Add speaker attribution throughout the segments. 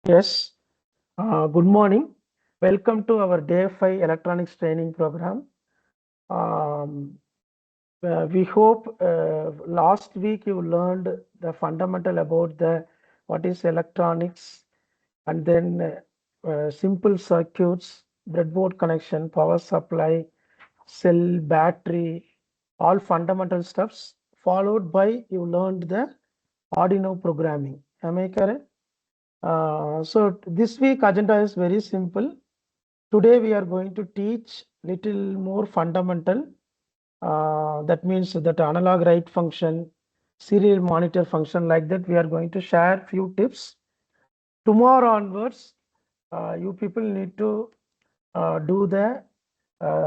Speaker 1: Yes, good morning. Welcome to our Day 5 electronics training program. Um, we hope last week you learned the fundamental about the what is electronics and then simple circuits, breadboard connection, power supply, cell, battery, all fundamental stuffs. Followed by you learned the Arduino programming. Am I correct? So this week agenda is very simple. Today we are going to teach little more fundamental. That means that analog write function, serial monitor function like that. We are going to share few tips. Tomorrow onwards, you people need to do the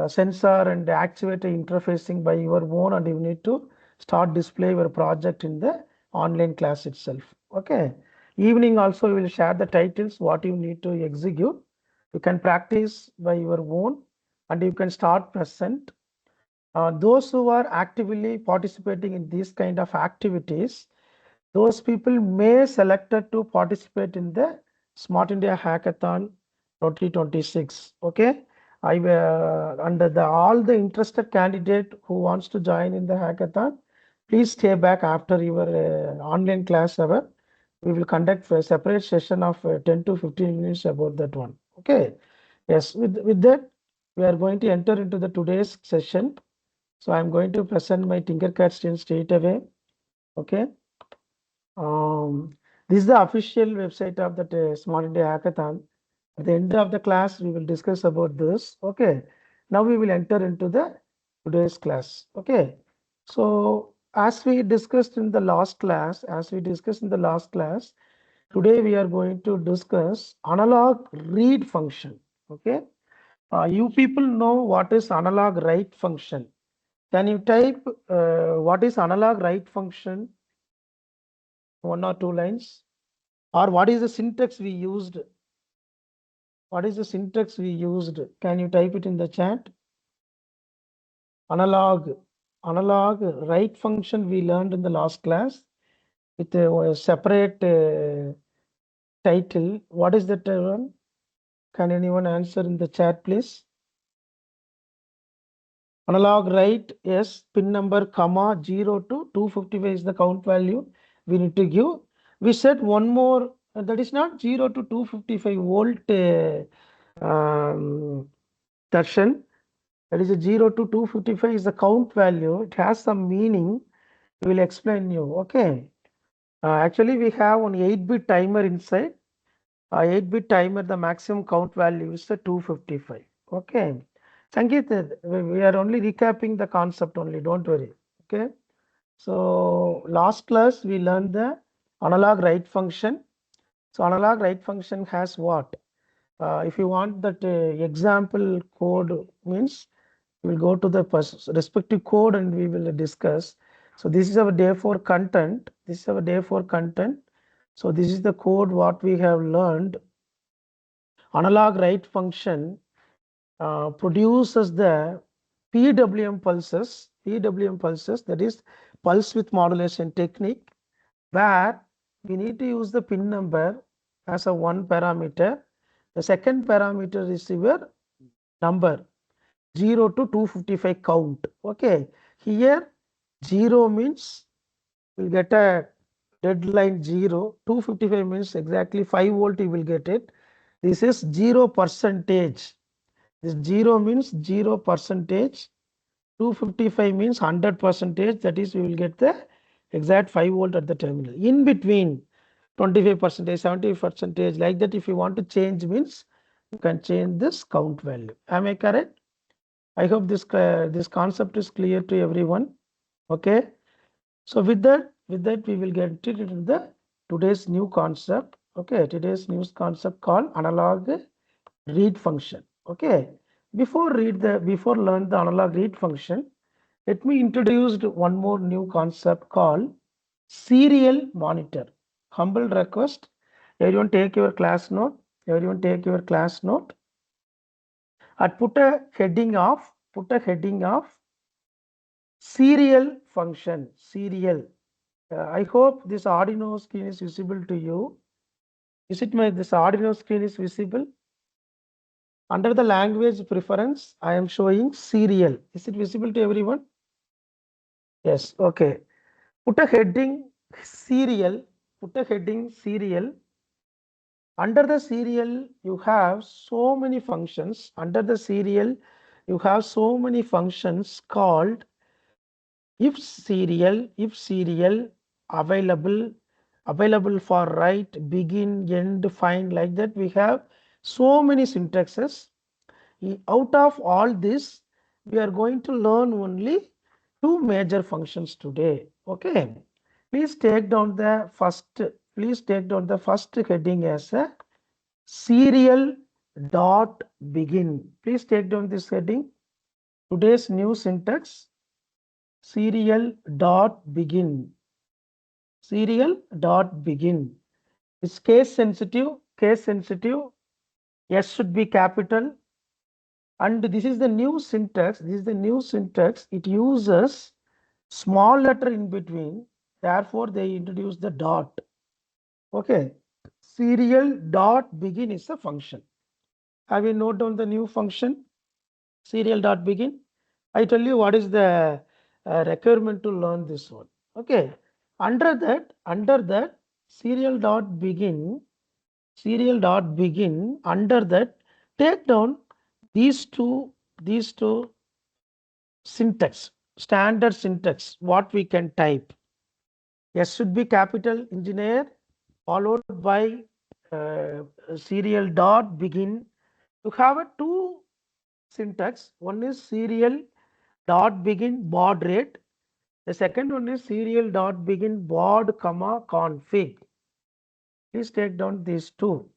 Speaker 1: sensor and actuator interfacing by your own, and you need to start display your project in the online class itself. Okay. Evening also we will share the titles what you need to execute. You can practice by your own and you can start present. Those who are actively participating in these kind of activities, those people may selected to participate in the Smart India Hackathon 2026. Okay, I under the all the interested candidate who wants to join in the hackathon, please stay back after your online class hour. We will conduct a separate session of 10 to 15 minutes about that one. Okay. Yes, with that, we are going to enter into the today's session. So I'm going to present my Tinkercad screen straight away. Okay. This is the official website of the Smart India Hackathon. At the end of the class, we will discuss about this. Okay. Now we will enter into the today's class. Okay. So as we discussed in the last class, today we are going to discuss analog read function. Okay. You people know what is analog write function. Can you type what is analog write function? One or two lines. Or what is the syntax we used? What is the syntax we used? Can you type it in the chat? Analog write function we learned in the last class with a separate title. What is that one? Can anyone answer in the chat, please? Analog write, yes, pin number comma 0 to 255 is the count value we need to give. We said one more, that is not 0 to 255 volt Darshan. That is a 0 to 255 is the count value. It has some meaning. We will explain you. Okay. Actually, we have an 8-bit timer inside. 8-bit timer, the maximum count value is the 255. Okay. Sangeet, we are only recapping the concept only. Don't worry. Okay. So last class we learned the analog write function. So analog write function has what? If you want that example code means we will go to the respective code and we will discuss. So this is our day 4 content. This is our day 4 content. So this is the code what we have learned. Analog write function produces the PWM pulses. PWM pulses, that is pulse width modulation technique, where we need to use the pin number as a one parameter. The second parameter is your number 0 to 255 count. Okay, here 0 means we'll get a deadline 0, 255 means exactly 5 volt you will get it. This is 0%. This 0 means 0%, 255 means 100%, that is we will get the exact 5 volt at the terminal. In between 25%, 70%, like that if you want to change means you can change this count value. Am I correct? I hope this concept is clear to everyone. Okay. So with that we will get into the today's new concept. Okay, today's new concept called analog read function. Okay. Before learn the analog read function, let me introduce one more new concept called serial monitor. Humble request. Everyone take your class note. And put a heading of serial function. Serial. I hope this Arduino screen is visible to you. Is it this Arduino screen is visible? Under the language preference, I am showing serial. Is it visible to everyone? Yes, okay. Put a heading serial. Put a heading serial. Under the serial, you have so many functions. Under the serial, you have so many functions called if serial, available for write, begin, end, find, like that. We have so many syntaxes. Out of all this, we are going to learn only two major functions today. Okay. Please take down the first heading as a serial dot begin. Please take down this heading. Today's new syntax, serial dot begin. Serial dot begin. It's case sensitive. S should be capital. And this is the new syntax. It uses small letter in between. Therefore, they introduce the dot. Okay. Serial dot begin is a function. Have you noted down the new function? Serial dot begin. I tell you what is the requirement to learn this one. Okay. Under that serial dot begin. Under that, take down these two syntax, standard syntax, what we can type. S should be capital engineer, followed by serial dot begin. You have a two syntax. One is serial dot begin baud rate. The second one is serial dot begin baud comma config. Please take down these two.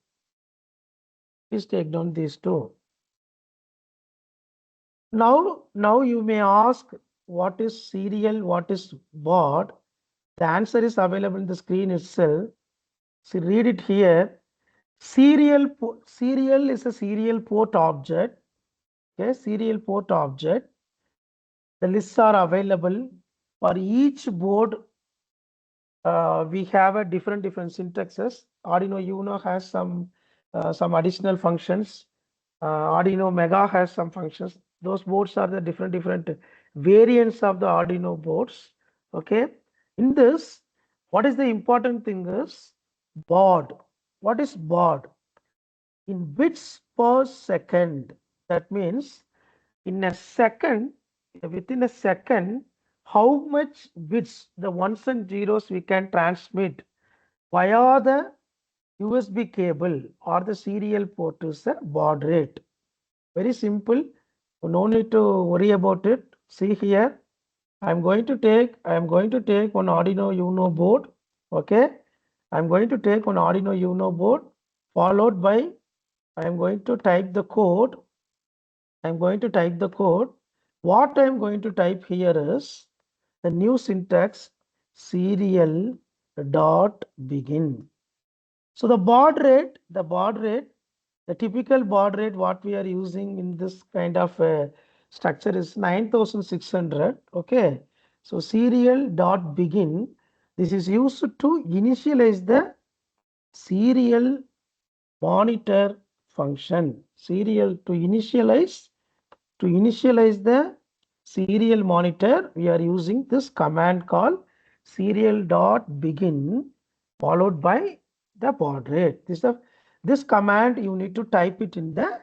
Speaker 1: Now you may ask, what is serial, what is baud? The answer is available in the screen itself. So read it here. Serial is a serial port object. Okay, serial port object. The lists are available for each board. We have a different syntaxes. Arduino Uno has some additional functions. Arduino Mega has some functions. Those boards are the different variants of the Arduino boards. Okay. In this, what is the important thing is baud. What is baud? In bits per second. That means in a second, within a second, how much bits, the ones and zeros, we can transmit via the USB cable or the serial port is a baud rate. Very simple. No need to worry about it. See here. I am going to take one Arduino Uno board. Okay. I am going to take one Arduino Uno board, followed by I am going to type the code. What I am going to type here is the new syntax serial dot begin. So the baud rate, the typical baud rate what we are using in this kind of structure is 9600. Okay. So serial dot begin, this is used to initialize the serial monitor function. Serial to initialize the serial monitor, we are using this command called serial dot begin followed by the baud rate. This command you need to type it in the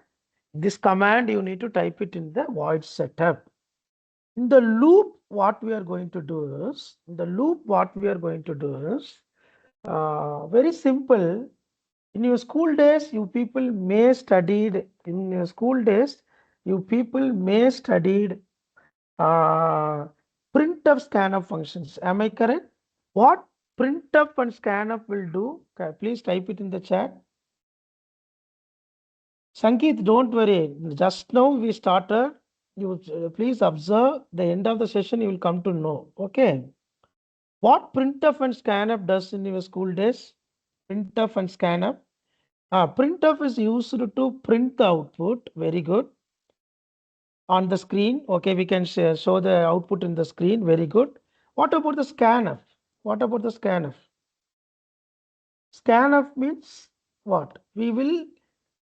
Speaker 1: void setup. In the loop, what we are going to do is very simple. In your school days, you people may studied printf scanf functions. Am I correct? What printf and scanf will do? Okay, please type it in the chat. Sankeet, don't worry. Just now we started. You please observe the end of the session. You will come to know. Okay. What printf and scanf does in your school days? Printf and scanf. Printf is used to print the output. Very good. On the screen. Okay, we can show the output in the screen. Very good. What about the scanf? Scanf means what? We will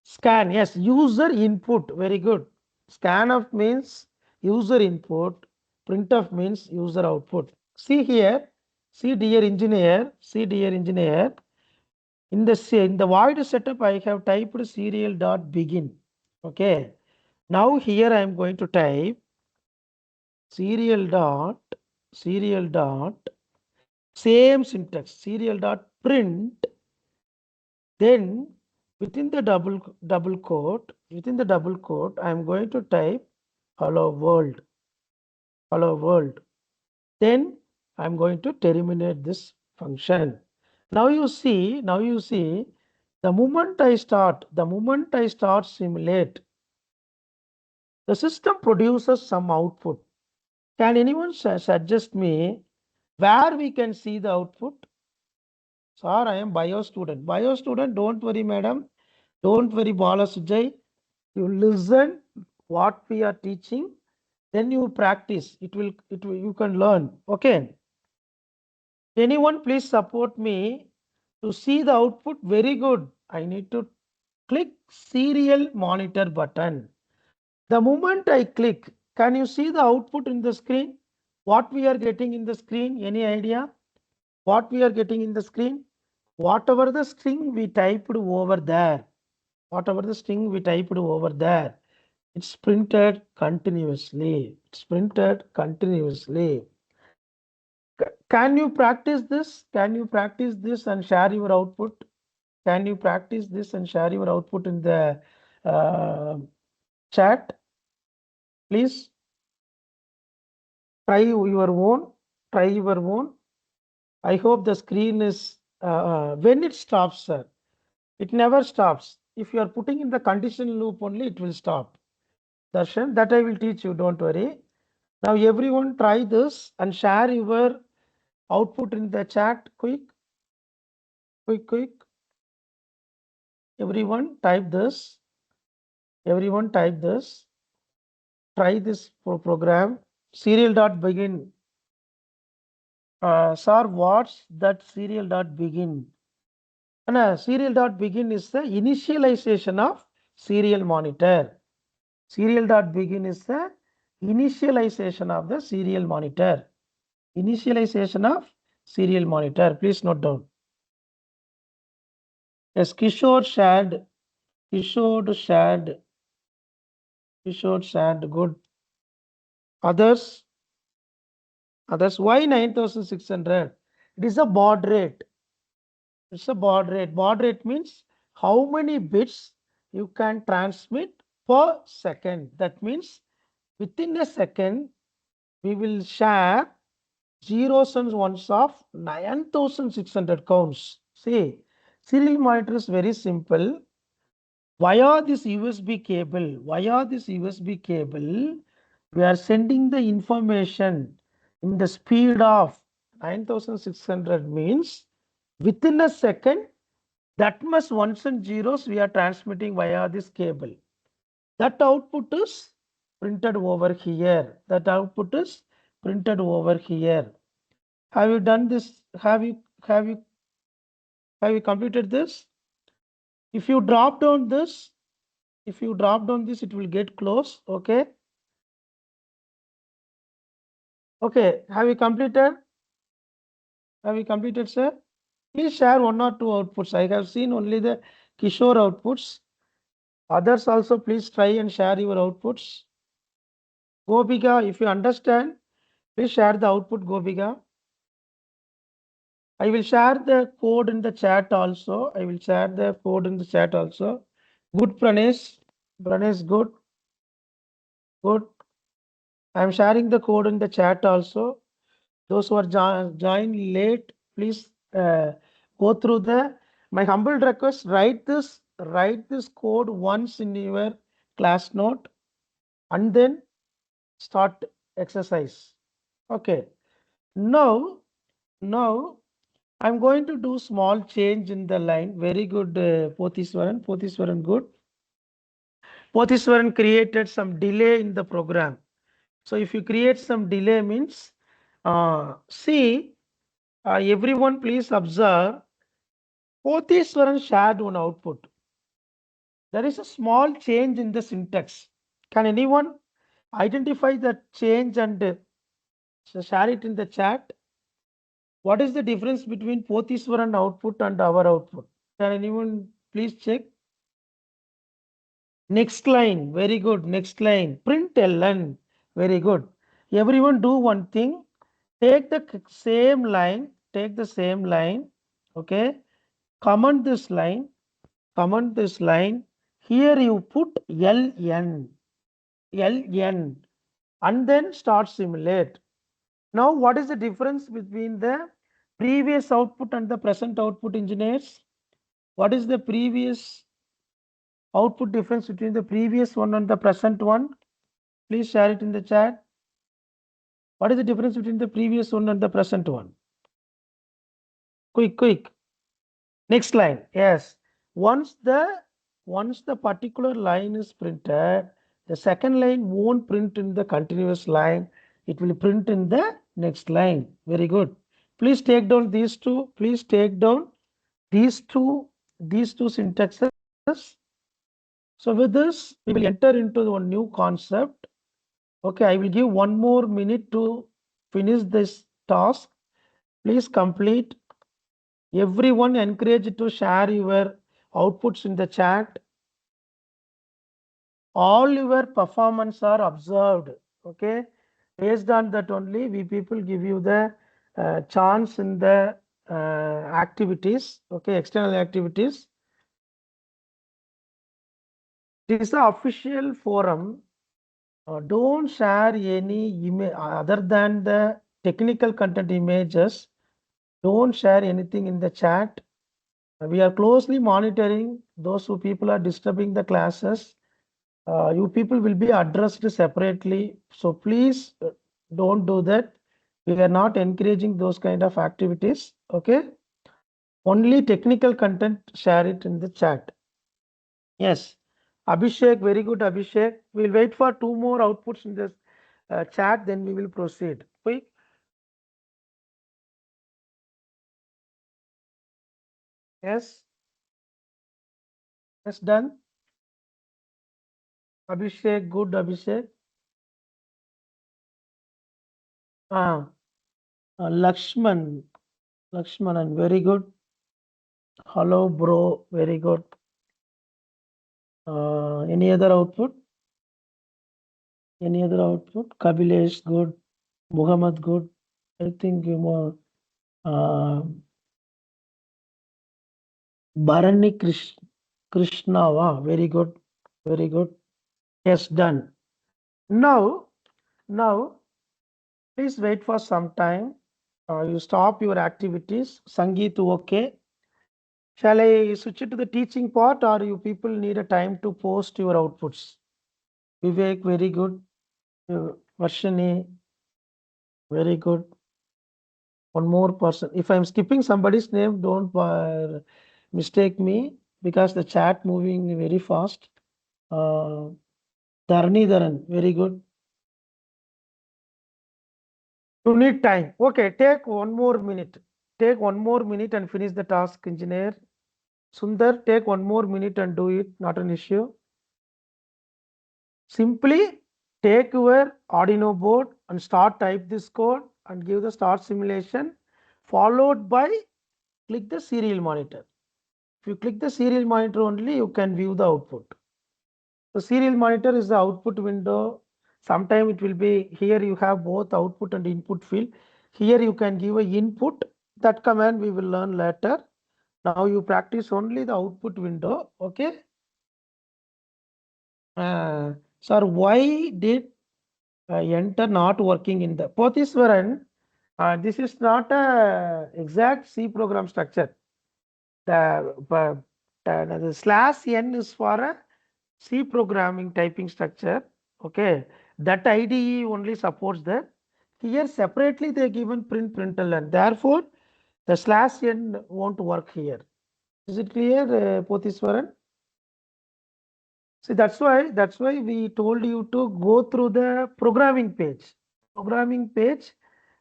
Speaker 1: scan. Yes, user input. Very good. Scanf means user input. Printf means user output. See here. See dear engineer. See dear engineer. In the void setup, I have typed serial.begin. Okay. Now here I am going to type serial dot same syntax serial dot print. Then within the double quote I am going to type hello world. Then I am going to terminate this function. Now you see the moment I start simulate, the system produces some output. Can anyone suggest me where we can see the output? Sir, I am bio student. Bio student, don't worry, madam. Don't worry, Bala Sujay. You listen what we are teaching, then you practice. It will you can learn. Okay. Anyone please support me to see the output? Very good. I need to click serial monitor button. The moment I click, can you see the output in the screen? What we are getting in the screen? Any idea? What we are getting in the screen? Whatever the string we typed over there, it's printed continuously. Can you practice this? Can you practice this and share your output? Can you practice this and share your output in the chat? Please try your own. I hope the screen is when it stops, sir. It never stops. If you are putting in the conditional loop only, it will stop. Darshan, that I will teach you. Don't worry. Now everyone try this and share your output in the chat. Quick. Everyone type this. Try this program. Serial.begin. Sir, what's that serial.begin? Serial.begin is the initialization of serial monitor. Serial.begin is the initialization of the serial monitor. Please note down. Yes, Kishore shared. Good. Others, why 9600? It is a baud rate. It's a baud rate. Baud rate means how many bits you can transmit per second. That means within a second, we will share zeros and ones of 9600 counts. See, serial monitor is very simple. Via this USB cable, we are sending the information in the speed of 9600 means within a second, that much ones and zeros we are transmitting via this cable. That output is printed over here. Have you done this? Have you completed this? If you drop down this, it will get close. Okay. Okay. Have you completed, sir? Please share one or two outputs. I have seen only the Kishore outputs. Others also, please try and share your outputs. Gopika, if you understand, please share the output, Gopika. I will share the code in the chat also. Good, Pranesh. Good. I am sharing the code in the chat also. Those who are joined late, please go through my humble request, write this code once in your class note and then start exercise. Okay. Now I'm going to do small change in the line. Very good, Pothishwaran, good. Pothishwaran created some delay in the program. So if you create some delay means, see, everyone please observe Potheswaran shared one output. There is a small change in the syntax. Can anyone identify that change and share it in the chat? What is the difference between Potheswaran output and our output? Can anyone please check? Next line, very good. Next line, println, very good. Everyone do one thing. Take the same line, okay? Comment this line, Here you put ln, and then start simulate. Now, what is the difference between the previous output and the present output, engineers? What is the previous output difference between the previous one and the present one? Please share it in the chat. What is the difference between the previous one and the present one? Quick. Next line. Yes. Once the particular line is printed, the second line won't print in the continuous line. It will print in the next line. Very good. Please take down these two. Please take down these two syntaxes. So with this, we will enter into one new concept. Okay, I will give 1 more minute to finish this task. Please complete. Everyone encouraged to share your outputs in the chat. All your performance are observed. Okay, based on that only we people give you the chance in the activities. Okay, external activities. It is the official forum. Don't share any image other than the technical content images. Don't share anything in the chat. We are closely monitoring those who people are disturbing the classes. You people will be addressed separately. So please don't do that. We are not encouraging those kind of activities. Okay. Only technical content, share it in the chat. Yes. Abhishek, very good, Abhishek. We'll wait for 2 more outputs in this chat, then we will proceed. Quick. Yes. Yes, done. Abhishek, good, Abhishek. Lakshmanan, very good. Hello, bro, very good. Any other output? Kabilesh, good. Muhammad, good. I think you more. Bharani Krishna, very good. Yes, done. Now, please wait for some time. You stop your activities. Sangeet, okay. Shall I switch it to the teaching part, or you people need a time to post your outputs? Vivek, very good. Varshini, very good. One more person. If I'm skipping somebody's name, don't mistake me, because the chat moving very fast. Dharan, very good. You need time. Okay, take 1 more minute. Take 1 more minute and finish the task, engineer. Sundar, take 1 more minute and do it. Not an issue. Simply take your Arduino board and start type this code and give the start simulation, followed by click the serial monitor. If you click the serial monitor only, you can view the output. The serial monitor is the output window. Sometime it will be here. You have both output and input field. Here you can give a input. That command we will learn later. Now you practice only the output window. Okay. Sir, why did enter not working in the Potheswaran? This is not a exact C program structure. The /n is for a C programming typing structure. Okay, that IDE only supports that. Here separately they given println. Therefore, the /n won't work here. Is it clear, Potheswaran? See, that's why we told you to go through the programming page.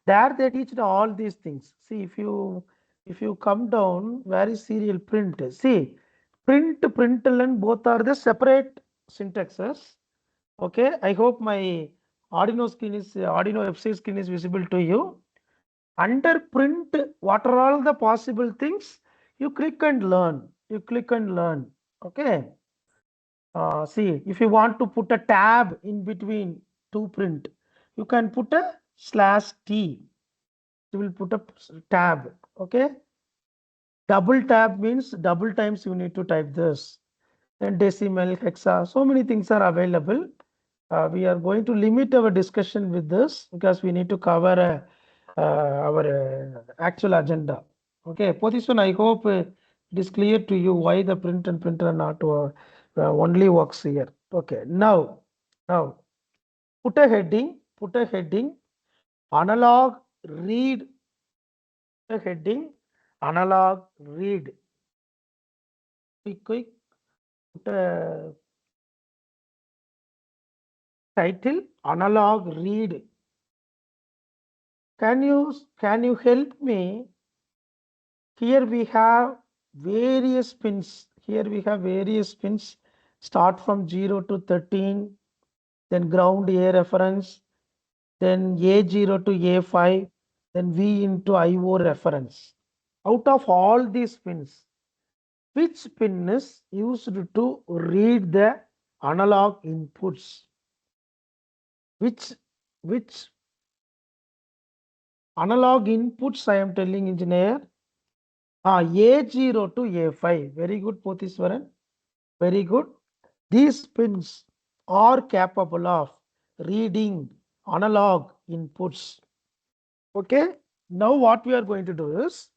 Speaker 1: There they teach all these things. See, if you if you come down, where is serial print? See, print, println, both are the separate syntaxes. Okay, I hope my Arduino website screen is visible to you. Under print, what are all the possible things? You click and learn. You click and learn. Okay. See, if you want to put a tab in between to print, you can put a /t. You will put a tab. Okay. Double tab means double times you need to type this. Then decimal, hexa, so many things are available. We are going to limit our discussion with this because we need to cover our actual agenda. Okay, position, I hope it is clear to you why the print and printer are not only works here. Okay, now put a heading, analog read, a heading, analog read. Quick, put a title, analog read. Can you help me? Here we have various pins. Here we have various pins. Start from 0 to 13, then ground A reference, then A0 to A5, then V into IO reference. Out of all these pins, which pin is used to read the analog inputs? Which analog inputs I am telling engineer? A0 to A5. Very good, Potiswaran. Very good. These pins are capable of reading analog inputs. Okay. Now what we are going to do is,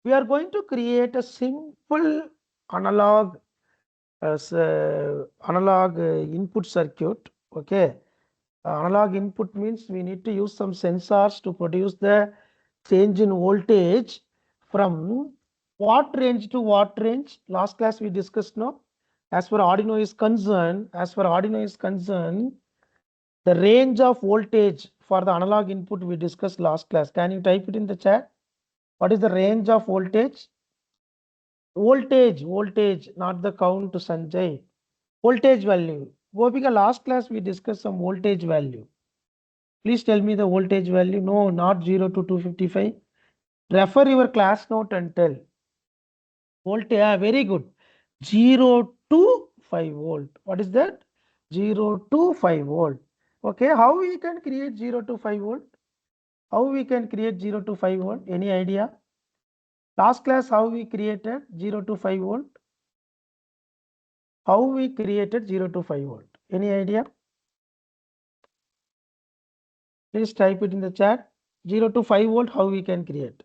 Speaker 1: we are going to create a simple analog input circuit. Okay. Analog input means we need to use some sensors to produce the change in voltage from what range to what range. Last class we discussed, no? As far Arduino is concerned, the range of voltage for the analog input we discussed last class. Can you type it in the chat? What is the range of voltage? Voltage, not the count, Sanjay. Voltage value. Gopika, last class we discussed some voltage value. Please tell me the voltage value. No, not 0 to 255. Refer your class note and tell. Voltage, very good. 0 to 5 volt. What is that? 0 to 5 volt. Okay, how we can create 0 to 5 volt? How we can create 0 to 5 volt? Any idea? Last class, how we created 0 to 5 volt? How we created 0 to 5 volt? Any idea? Please type it in the chat. 0 to 5 volt, how we can create?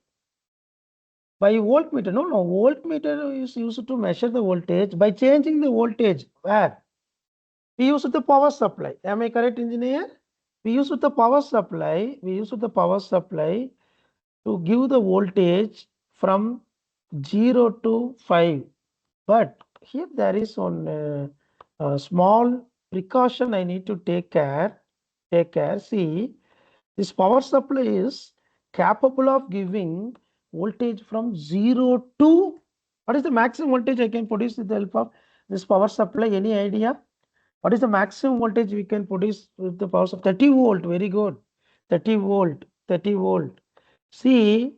Speaker 1: By voltmeter. No, voltmeter is used to measure the voltage by changing the voltage. Where? We use the power supply. Am I correct, engineer? We use the power supply. To give the voltage from 0 to 5. But here there is one small precaution I need to take care. See, this power supply is capable of giving voltage from 0 to, what is the maximum voltage I can produce with the help of this power supply? Any idea? What is the maximum voltage we can produce with the power supply? 30 volt. Very good. 30 volt. See,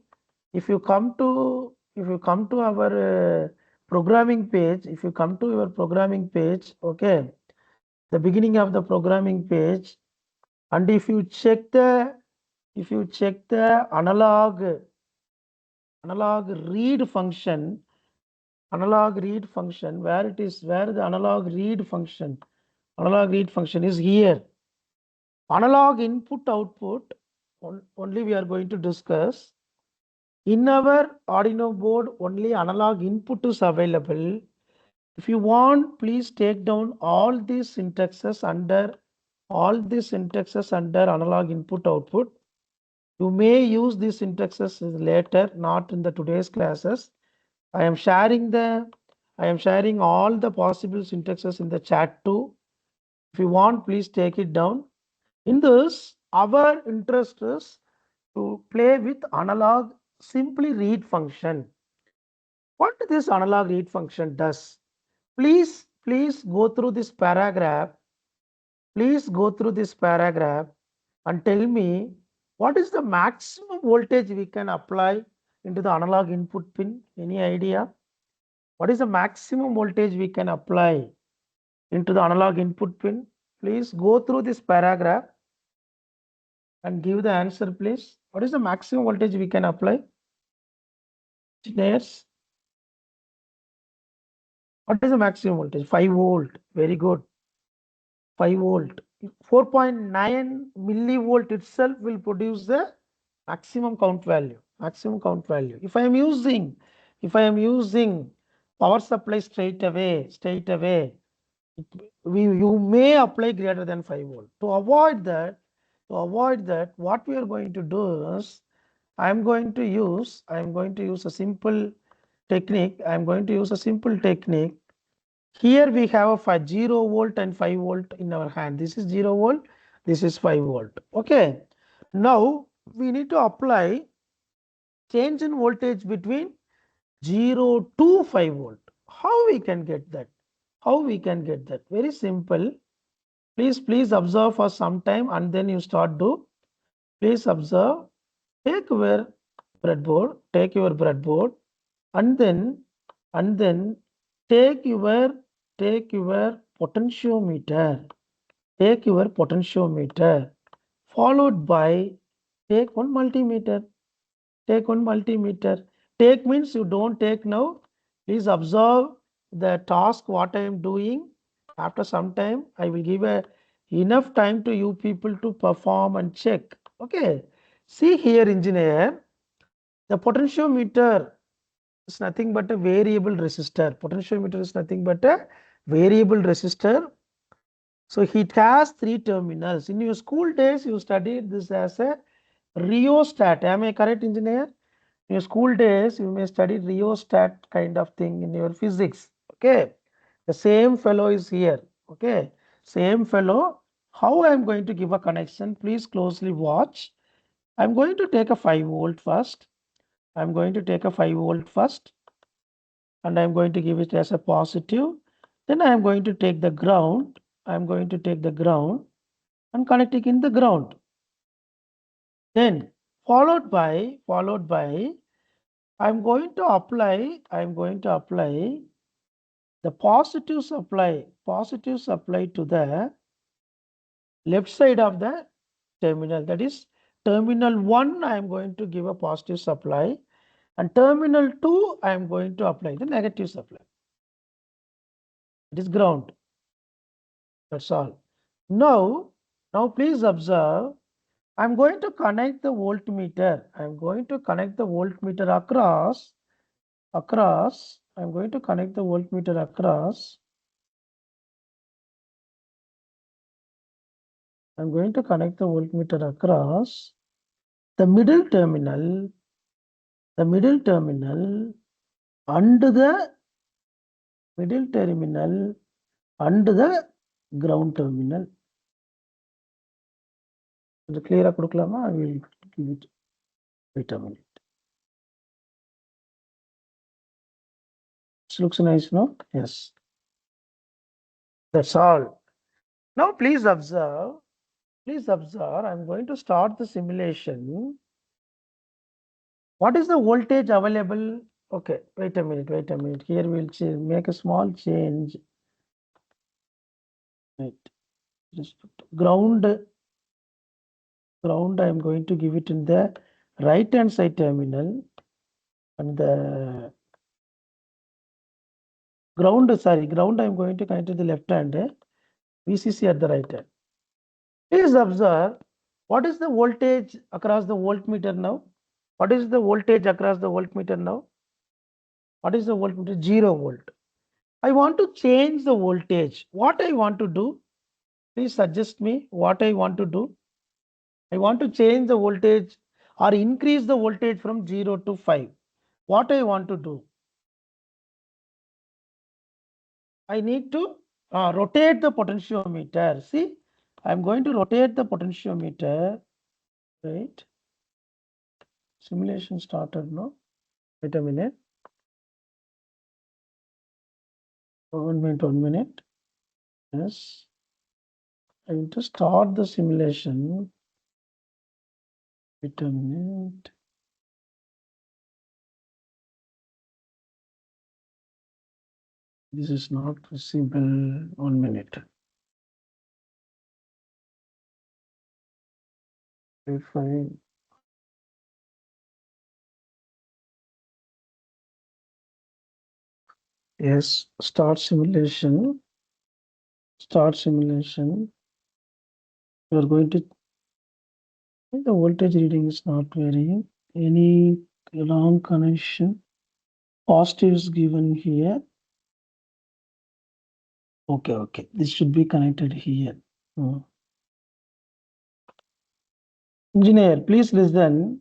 Speaker 1: if you come to our programming page, okay, the beginning of the programming page, and if you check the analog read function, where it is, where the analog read function is here. Analog input output only we are going to discuss. In our Arduino board, only analog input is available. If you want, please take down all these syntaxes under analog input output. You may use these syntaxes later, not in the today's classes. I am sharing all the possible syntaxes in the chat too. If you want, please take it down. In this, our interest is to play with analog simply read function. What this analog read function does? Please go through this paragraph. Please go through this paragraph and tell me what is the maximum voltage we can apply into the analog input pin. Any idea? What is the maximum voltage we can apply into the analog input pin? Please go through this paragraph and give the answer, please. What is the maximum voltage we can apply? Engineers, what is the maximum voltage? 5 volt. Very good. 5 volt. 4.9 millivolt itself will produce the maximum count value. Maximum count value. If I am using power supply straight away, you may apply greater than 5 volt. To avoid that, what we are going to do is I am going to use a simple technique. Here we have a 0 volt and 5 volt in our hand. This is 0 volt, this is 5 volt. Okay. Now we need to apply change in voltage between 0 to 5 volt. How we can get that? Very simple. Please observe for some time and then you start do. Please observe. Take your breadboard and then take your potentiometer. Followed by take one multimeter. Take means you don't take now. Please observe the task what I am doing. After some time, I will give enough time to you people to perform and check. Okay. See here, engineer, the potentiometer is nothing but a variable resistor. So it has 3 terminals. In your school days, you studied this as a rheostat. Am I correct, engineer? In your school days, you may study rheostat kind of thing in your physics. Okay. The same fellow is here. Okay. Same fellow. How I am going to give a connection? Please closely watch. I am going to take a 5 volt first. And I am going to give it as a positive. Then I am going to take the ground. And connect it in the ground. Then followed by I am going to apply the positive supply to the left side of the terminal. That is terminal 1 I am going to give a positive supply and terminal 2 I am going to apply the negative supply. It is ground. That's all. Now please observe. I'm going to connect the voltmeter. Across. I'm going to connect the voltmeter across. The middle terminal and the ground terminal. Clear? I will give it. Wait a minute. This looks nice, no? Yes. That's all. Now please observe. I'm going to start the simulation. What is the voltage available? Okay, wait a minute. Here we'll make a small change. Right. Just ground. I'm going to give it in the right hand side terminal and the ground I'm going to connect to the left hand, VCC at the right hand. Please observe what is the voltage across the voltmeter now. What is the voltage across the voltmeter now? What is the voltmeter? 0 volt. I want to change the voltage. What I want to do? Please suggest me what I want to do. I want to change the voltage or increase the voltage from 0 to 5. What I want to do? I need to rotate the potentiometer. See, I'm going to rotate the potentiometer. Right. Simulation started, no? Wait a minute. 1 minute, 1 minute. Yes. I need to start the simulation. Wait a minute. This is not possible. 1 minute. Fine. Yes, start simulation. Start simulation. We are going to. The voltage reading is not varying. Any long connection. Positive is given here. Okay, okay. This should be connected here. Engineer, please listen.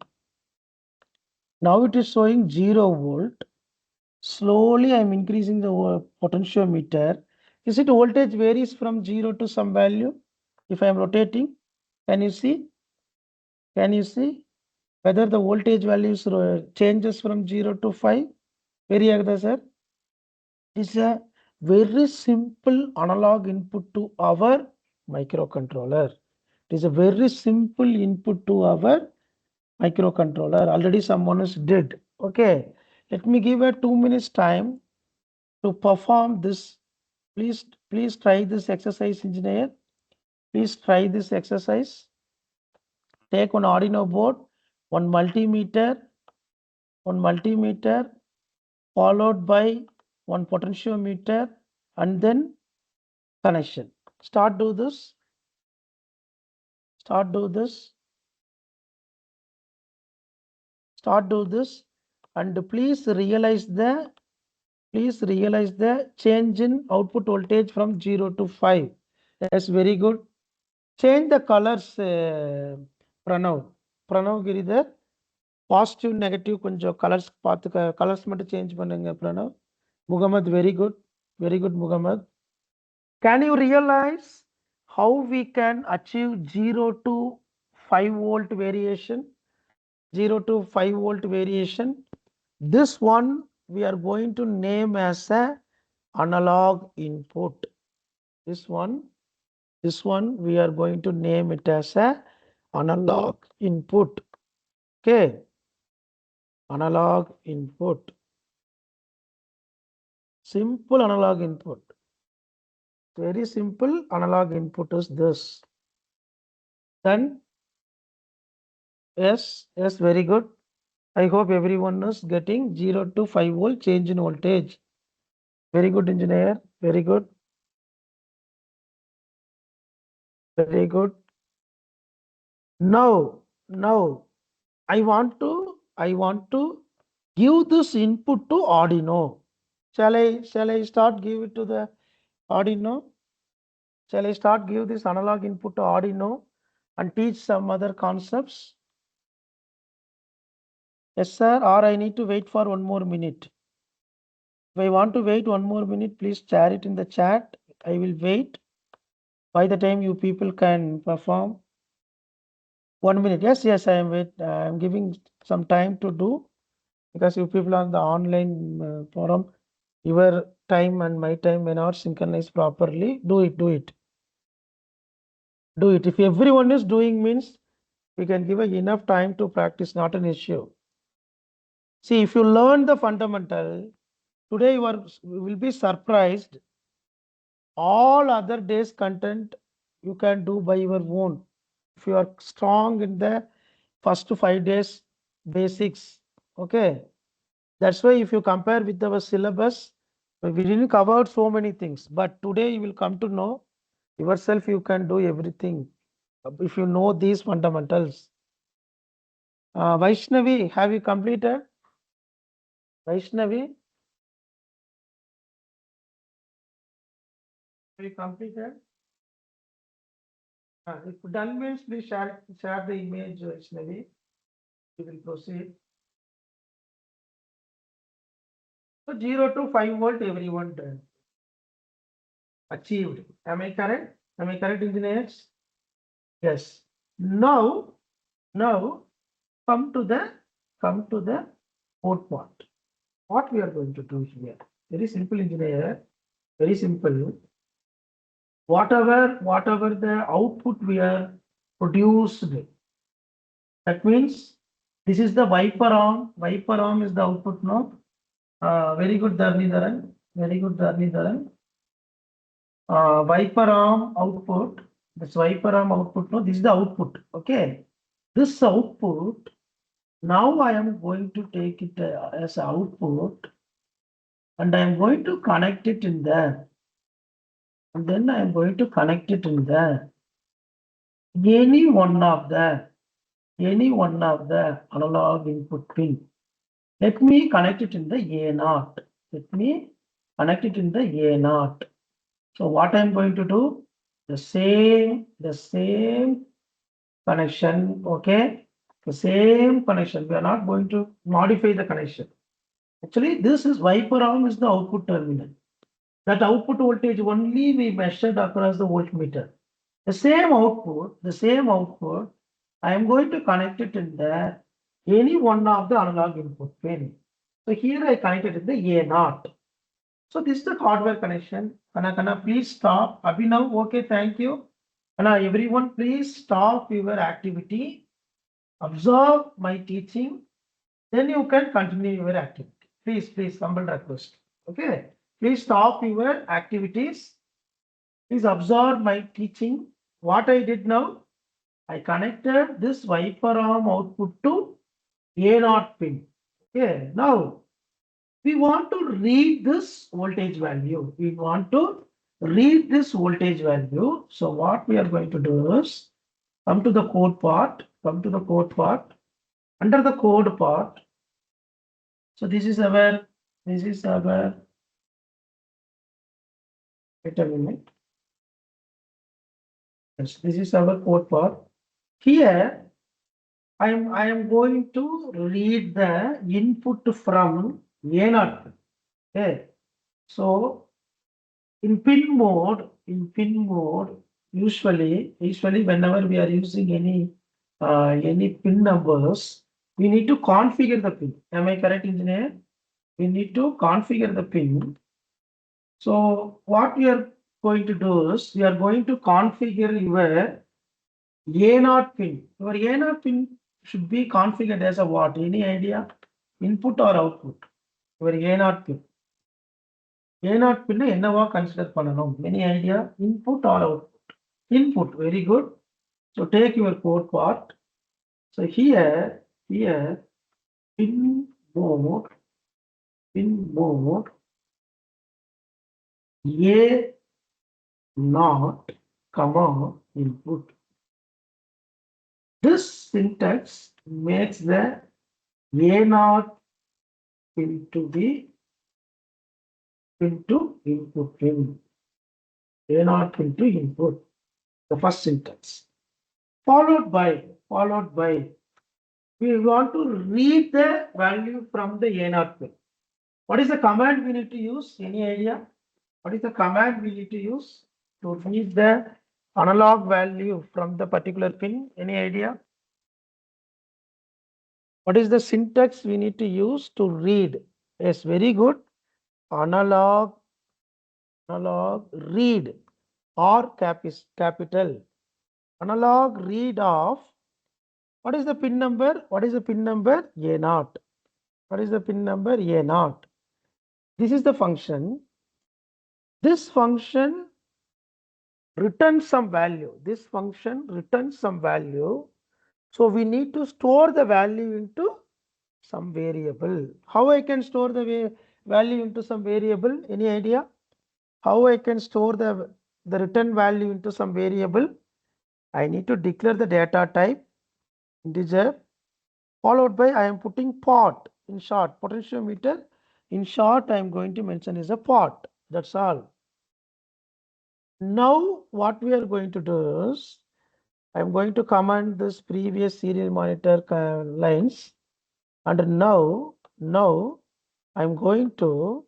Speaker 1: Now it is showing 0 volt. Slowly I am increasing the potentiometer. Is it voltage varies from 0 to some value? If I am rotating, can you see? Can you see whether the voltage values changes from 0 to 5? Very agda, sir. It's a very simple analog input to our microcontroller. It is a very simple input to our microcontroller. Already someone is did. Okay. Let me give a 2 minutes time to perform this. Please try this exercise, engineer. Please try this exercise. Take one Arduino board, one multimeter, followed by one potentiometer, and then connection. Start do this. Start do this. Start do this. And please realize the change in output voltage from 0 to 5. That's very good. Change the colors, Pranav Giridhar. Positive, negative, கொஞ்சம் colors பார்த்து colors மட்டும் change பண்ணுங்க Pranav. Muhammad, very good. Very good, Muhammad. Can you realize how we can achieve 0 to 5 volt variation? 0 to 5 volt variation. This one we are going to name as a analog input. This one we are going to name it as a analog input. Okay. Analog input. Simple analog input. Very simple analog input is this. Then yes, very good. I hope everyone is getting 0 to 5 volt change in voltage. Very good, engineer. Very good. Very good. Now I want to give this input to Arduino. Shall I start give it to the Arduino? Shall I start give this analog input to Arduino and teach some other concepts? Yes, sir, or I need to wait for 1 more minute. If I want to wait 1 more minute, please share it in the chat. I will wait. By the time you people can perform. 1 minute. Yes, I am I am giving some time to do, because you people on the online forum, your time and my time may not synchronize properly. Do it. If everyone is doing, means we can give enough time to practice, not an issue. See, if you learn the fundamental, today you will be surprised. All other days content you can do by your own. If you are strong in the first 5 days basics, okay. That's why if you compare with our syllabus, we didn't cover so many things, but today you will come to know yourself you can do everything if you know these fundamentals. Vaishnavi, have you completed? Vaishnavi, have you completed? If done means please share the image, Vaishnavi. We will proceed. So 0 to 5 volt everyone done. Achieved. Am I correct? Engineers? Yes. Now come to the come to the code part. What we are going to do here? Very simple, engineer. Very simple. Whatever the output we are produced, that means this is the wiper arm. Wiper arm is the output now. Very good, Dharnidharan. Very good, Dharnidharan. Wiper arm output. This wiper arm output. No, this is the output. Okay. This output. Now I am going to take it as output, and I am going to connect it in there. And then I am going to connect it in there. Any one of the analog input pin. Let me connect it in the A0. Let me connect it in the A0. So what I'm going to do? The same connection. Okay. The same connection. We are not going to modify the connection. Actually, this is wiper arm is the output terminal. That output voltage only we measured across the voltmeter. The same output, I am going to connect it in the any one of the analog input pin. So here I connected in the A0. So this is the hardware connection. Kana, please stop. Abhinav, okay, thank you. Kana, everyone, please stop your activity. Observe my teaching. Then you can continue your activity. Please, humble request. Okay. Please stop your activities. Please observe my teaching. What I did now, I connected this wiper arm output to A0 pin. Okay. Now we want to read this voltage value. So what we are going to do is come to the code part. Under the code part. So this is our. Wait a minute. Yes, this is our code part. Here, I am going to read the input from A0. Okay. So in pin mode, usually whenever we are using any pin numbers, we need to configure the pin. Am I correct, engineer? We need to configure the pin. So what we are going to do is we are going to configure your A0 pin. Your A0 pin should be configured as a what? Any idea? Input or output? Your A0 pin. A0 pin என்னவா consider பண்ணணும்? Any idea? Input or output? Input. Very good. So take your code part. So here pin mode A0, comma input. This syntax makes the A0 pin to be into input pin. A0 pin to input. The first syntax. Followed by we want to read the value from the A0 pin. What is the command we need to use? Any idea? What is the command we need to use to read the analog value from the particular pin? Any idea? What is the syntax we need to use to read? Yes, very good. Analog read or capital. Analog read of. What is the pin number? A0. What is the pin number? A0. This is the function. This function returns some value. So we need to store the value into some variable. How I can store the value into some variable? Any idea? How I can store the return value into some variable? I need to declare the data type integer, followed by I am putting pot. In short, potentiometer. In short, I am going to mention is a pot. That's all. Now what we are going to do is I am going to command this previous serial monitor lines, and now I am going to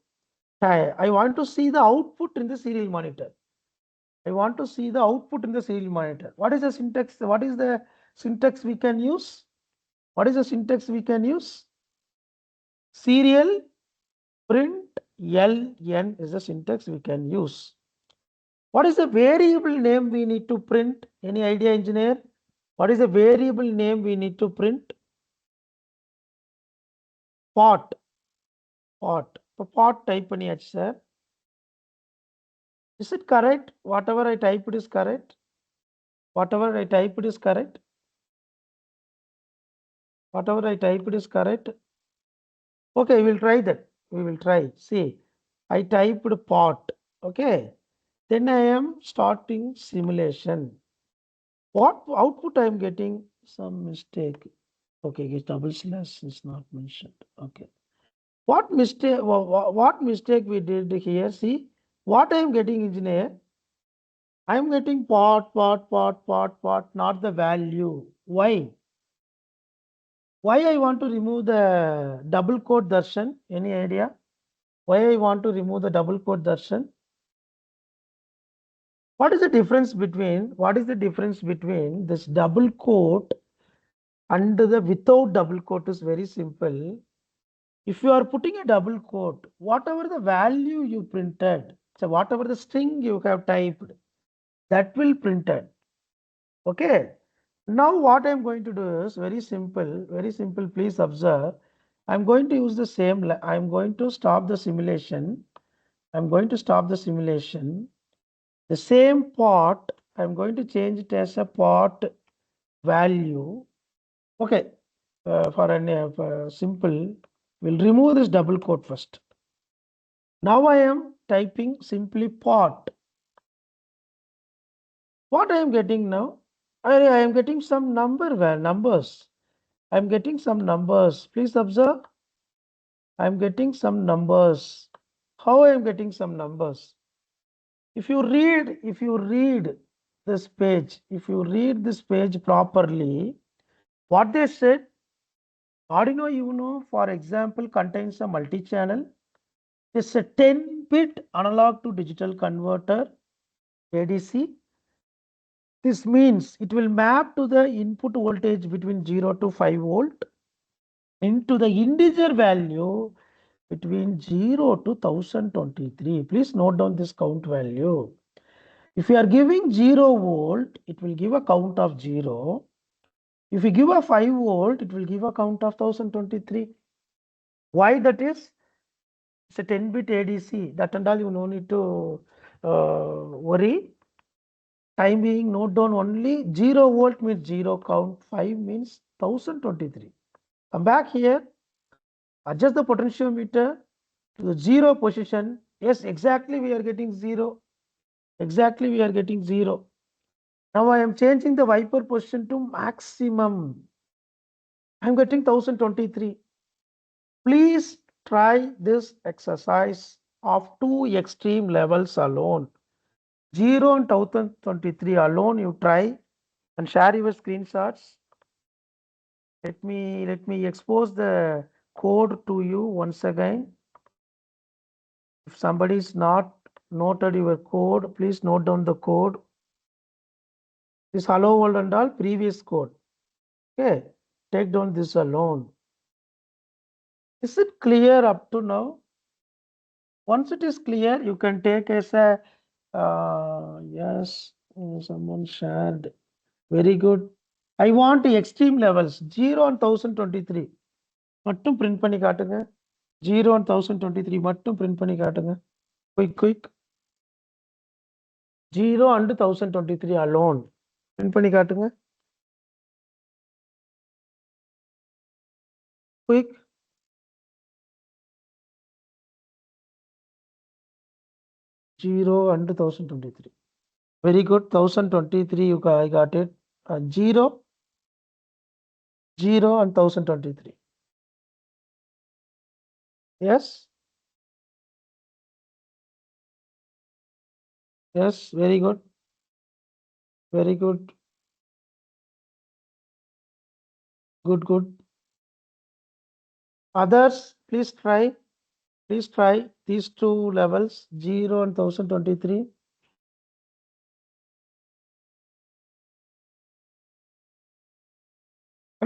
Speaker 1: I want to see the output in the serial monitor. What is the syntax? We can use? Serial print ln is the syntax we can use. What is the variable name we need to print? Any idea, engineer? What is the variable name we need to print? Pot. Pot. Pot type பண்ணியாச்சு sir. Is it correct? Whatever I typed is correct. Whatever I typed is correct. Whatever I typed is correct. Okay, we will try that. We will try. See, I typed pot. Okay. Then I am starting simulation. What output I am getting? Some mistake. Okay, double slash is not mentioned. Okay. What mistake we did here? See, what I am getting, engineer? I am getting pot, not the value. Why? Why I want to remove the double quote darshan? Any idea? Why I want to remove the double quote darshan? What is the difference between this double quote and the without double quote? Is very simple. If you are putting a double quote, whatever the value you printed, so whatever the string you have typed, that will printed. Okay. Now what I am going to do is very simple, please observe. I am going to use the same, I am going to stop the simulation. I am going to stop the simulation. The same pot, I am going to change it as a pot value. Okay, for a simple, we'll remove this double quote first. Now I am typing simply pot. What I am getting now? I am getting some numbers. I am getting some numbers. Please observe. I am getting some numbers. How I am getting some numbers? If you read this page, properly, what they said, Arduino Uno, for example, contains a multi-channel. It's a 10-bit analog to digital converter, ADC. This means it will map to the input voltage between 0 to 5 volt into the integer value between 0 to 1023. Please note down this count value. If you are giving 0 volt, it will give a count of 0. If you give a 5 volt, it will give a count of 1023. Why that is? It's a 10-bit ADC. That and all you no need to worry. Time being, note down only 0 volt means 0 count, 5 means 1023. Come back here, adjust the potentiometer to the 0 position. Yes, exactly we are getting 0. Exactly we are getting 0. Now I am changing the wiper position to maximum. I am getting 1023. Please try this exercise of 2 extreme levels alone. 0 and 1023 alone you try and share your screenshots. Let me expose the code to you once again. If somebody is not noted your code, please note down the code. This hello world and all previous code. Okay, take down this alone. Is it clear up to now? Once it is clear, you can take as a yes, someone shared. Very good. I want extreme levels 0 and 1023. மட்டும் print பண்ணி காட்டுங்க. 0 and 1023 மட்டும் print பண்ணி காட்டுங்க. Quick. 0 and 1023 alone. Print பண்ணி காட்டுங்க. Quick. 0 and 1023. Very good. 1023 I got it. 0 and 1023. Yes. Yes. Very good. Very good. Good. Others, please try. Please try these two levels, 0 and 1023.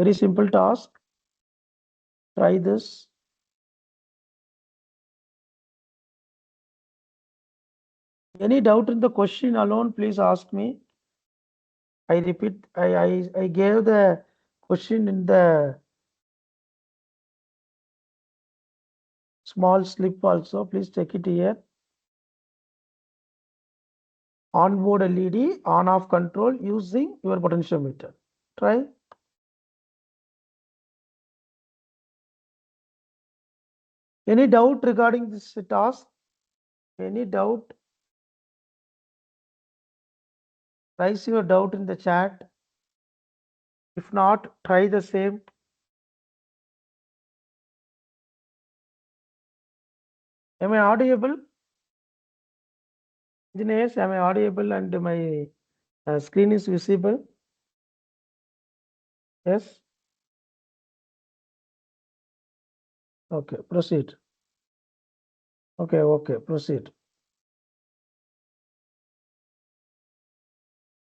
Speaker 1: Very simple task. Try this. Any doubt in the question alone, please ask me. I repeat, I gave the question in the small slip also. Please check it here. Onboard LED, on-off control using your potentiometer. Try. Any doubt regarding this task? Any doubt? Raise your doubt in the chat. If not, try the same. Am I audible? Engineers, am I audible and my screen is visible? Yes? Okay, proceed. Okay, proceed.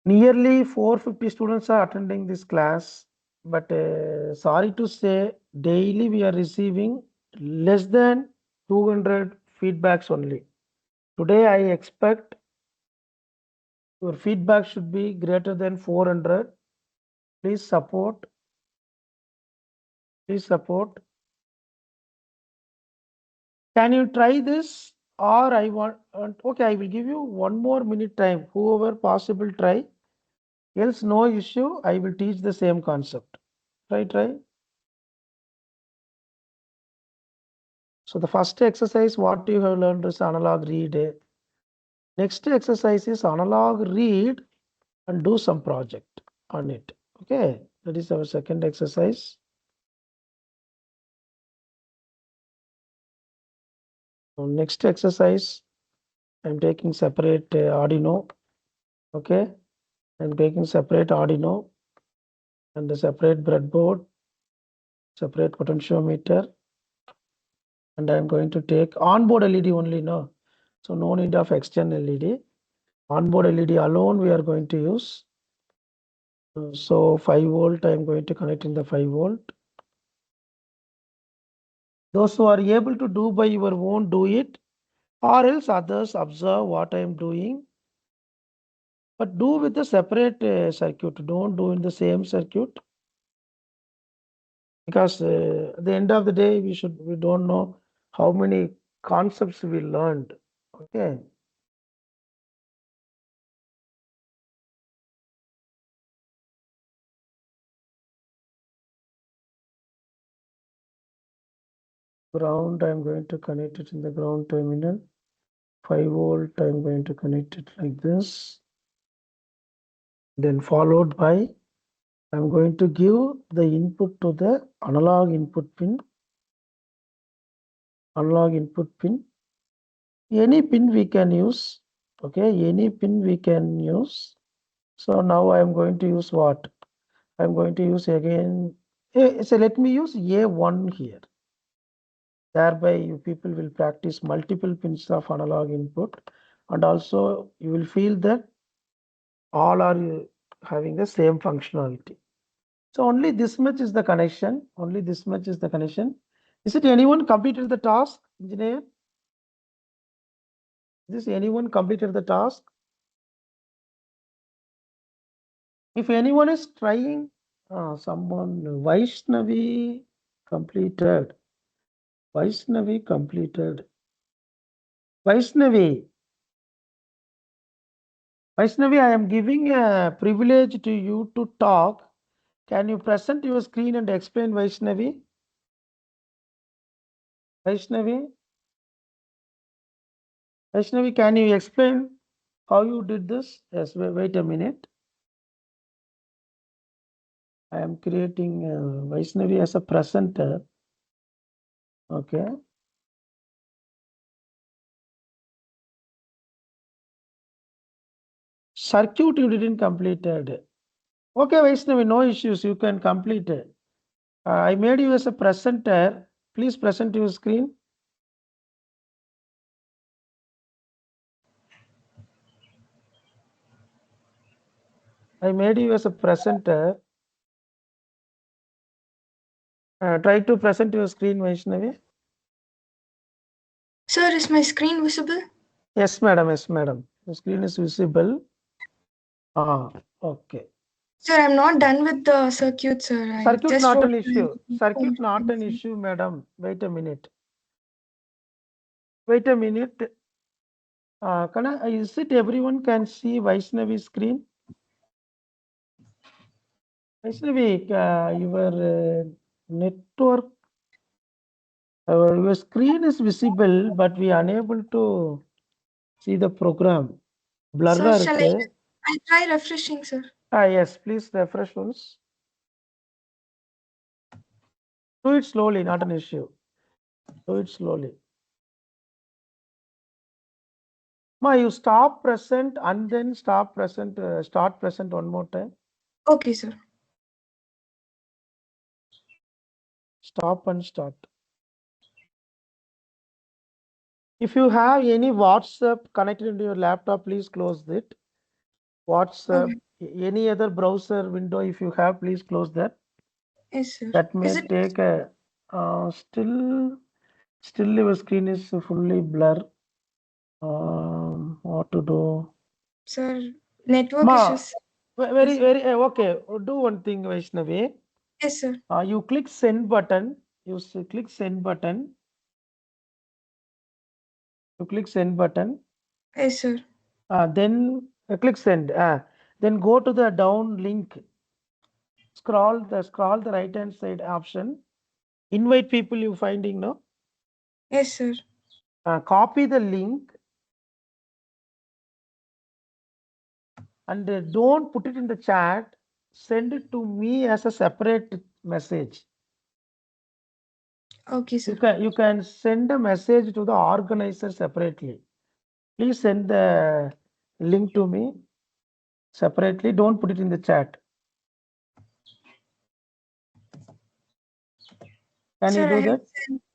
Speaker 1: Nearly 450 students are attending this class, but sorry to say, daily we are receiving less than 200 feedbacks only. Today I expect your feedback should be greater than 400. Please support. Please support. Can you try this? Or I want, okay, I will give you 1 more minute time. Whoever possible try. Else no issue. I will teach the same concept. Try. So the first exercise, what you have learned is analog read. Next exercise is analog read and do some project on it. Okay, that is our second exercise. So next exercise, I'm taking separate Arduino. Okay, I'm taking separate Arduino and the separate breadboard, separate potentiometer, and I'm going to take onboard LED only. No, so no need of external LED. Onboard LED alone we are going to use. So 5 volt, I'm going to connect in the 5 volt. Those who are able to do by your own, do it, or else others observe what I am doing. But do with the separate circuit. Don't do in the same circuit. Because at the end of the day, we don't know how many concepts we learned. Okay. Ground, I'm going to connect it in the ground terminal. 5 volt, I'm going to connect it like this. Then followed by, I'm going to give the input to the analog input pin. Analog input pin. Any pin we can use. Okay, any pin we can use. So now I'm going to use what? I'm going to use again. So let me use A1 here. Thereby, you people will practice multiple pins of analog input, and also you will feel that all are having the same functionality. So only this much is the connection. Only this much is the connection. Is it anyone completed the task, engineer? Is anyone completed the task? If anyone is trying, someone Vaishnavi completed. Vaishnavi completed. Vaishnavi, I am giving a privilege to you to talk. Can you present your screen and explain, Vaishnavi? Vaishnavi, can you explain how you did this? Yes, wait a minute. I am creating Vaishnavi as a presenter. Okay. Circuit you didn't completed. Okay, Vaishnavi, no issues. You can complete it. I made you as a presenter. Please present your screen. I made you as a presenter. Try to present your screen, Vaishnavi.
Speaker 2: Sir, is my screen visible?
Speaker 1: Yes, madam. Yes, madam. The screen is visible. Okay.
Speaker 2: Sir, I'm not done with the circuit, sir. I
Speaker 1: Circuit
Speaker 2: just
Speaker 1: not
Speaker 2: wrote
Speaker 1: an issue.
Speaker 2: my
Speaker 1: Circuit
Speaker 2: home
Speaker 1: not
Speaker 2: screen,
Speaker 1: an
Speaker 2: sir.
Speaker 1: issue, madam. Wait a minute. Wait a minute. Is it everyone can see Vaishnavi's screen? Vaishnavi, your network, your screen is visible, but we are unable to see the program. Blur
Speaker 2: Sir, shall
Speaker 1: இருக்கு.
Speaker 2: I try refreshing, sir?
Speaker 1: Yes, please refresh once. Do it slowly, not an issue. Do it slowly. Ma, you stop present and then stop present, start present one more time.
Speaker 2: Okay, sir.
Speaker 1: Stop and start. If you have any WhatsApp connected into your laptop, please close it. WhatsApp,
Speaker 2: Okay.
Speaker 1: any other browser window, if you have, please close that.
Speaker 2: Yes, sir.
Speaker 1: That
Speaker 2: Is
Speaker 1: may
Speaker 2: it?
Speaker 1: take a still your screen is fully blur. What to do?
Speaker 2: Sir, network
Speaker 1: Ma,
Speaker 2: issues. Yes,
Speaker 1: very
Speaker 2: sir.
Speaker 1: very okay. Do one thing, Vaishnavi.
Speaker 2: Yes, sir.
Speaker 1: You click send button. Click send button. You click send button.
Speaker 2: Yes, sir.
Speaker 1: Then click send. Then go to the down link. Scroll the right hand side option. Invite people you finding no.
Speaker 2: Yes, sir.
Speaker 1: Copy the link and don't put it in the chat. Send it to me as a separate message.
Speaker 2: Okay, sir.
Speaker 1: You can send a message to the organizer separately. Please send the link to me separately. Don't put it in the chat. Can you
Speaker 2: Sir,
Speaker 1: do that?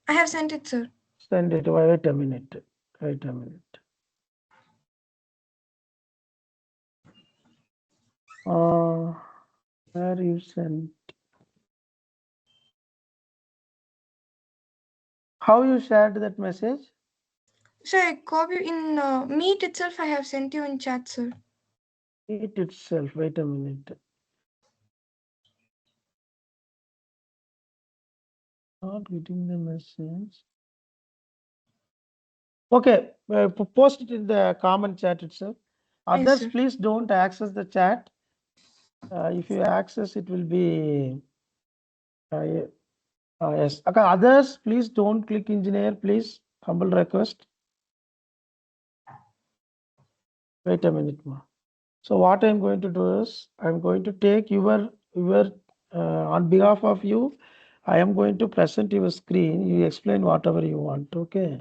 Speaker 2: I have sent it, sir.
Speaker 1: Send it. Wait a minute. Wait a minute. Where you sent? How you shared that message?
Speaker 2: Sir, I copy in Meet itself. I have sent you in chat, sir.
Speaker 1: It itself. Wait a minute. Not getting the message. Okay, post it in the comment chat itself.
Speaker 2: Yes,
Speaker 1: Others,
Speaker 2: sir.
Speaker 1: please don't access the chat. If you access, it will be yes. Okay, others, please don't click engineer, please. Humble request. Wait a minute more. So what I'm going to do is I'm going to take your on behalf of you, I am going to present your screen. You explain whatever you want. Okay.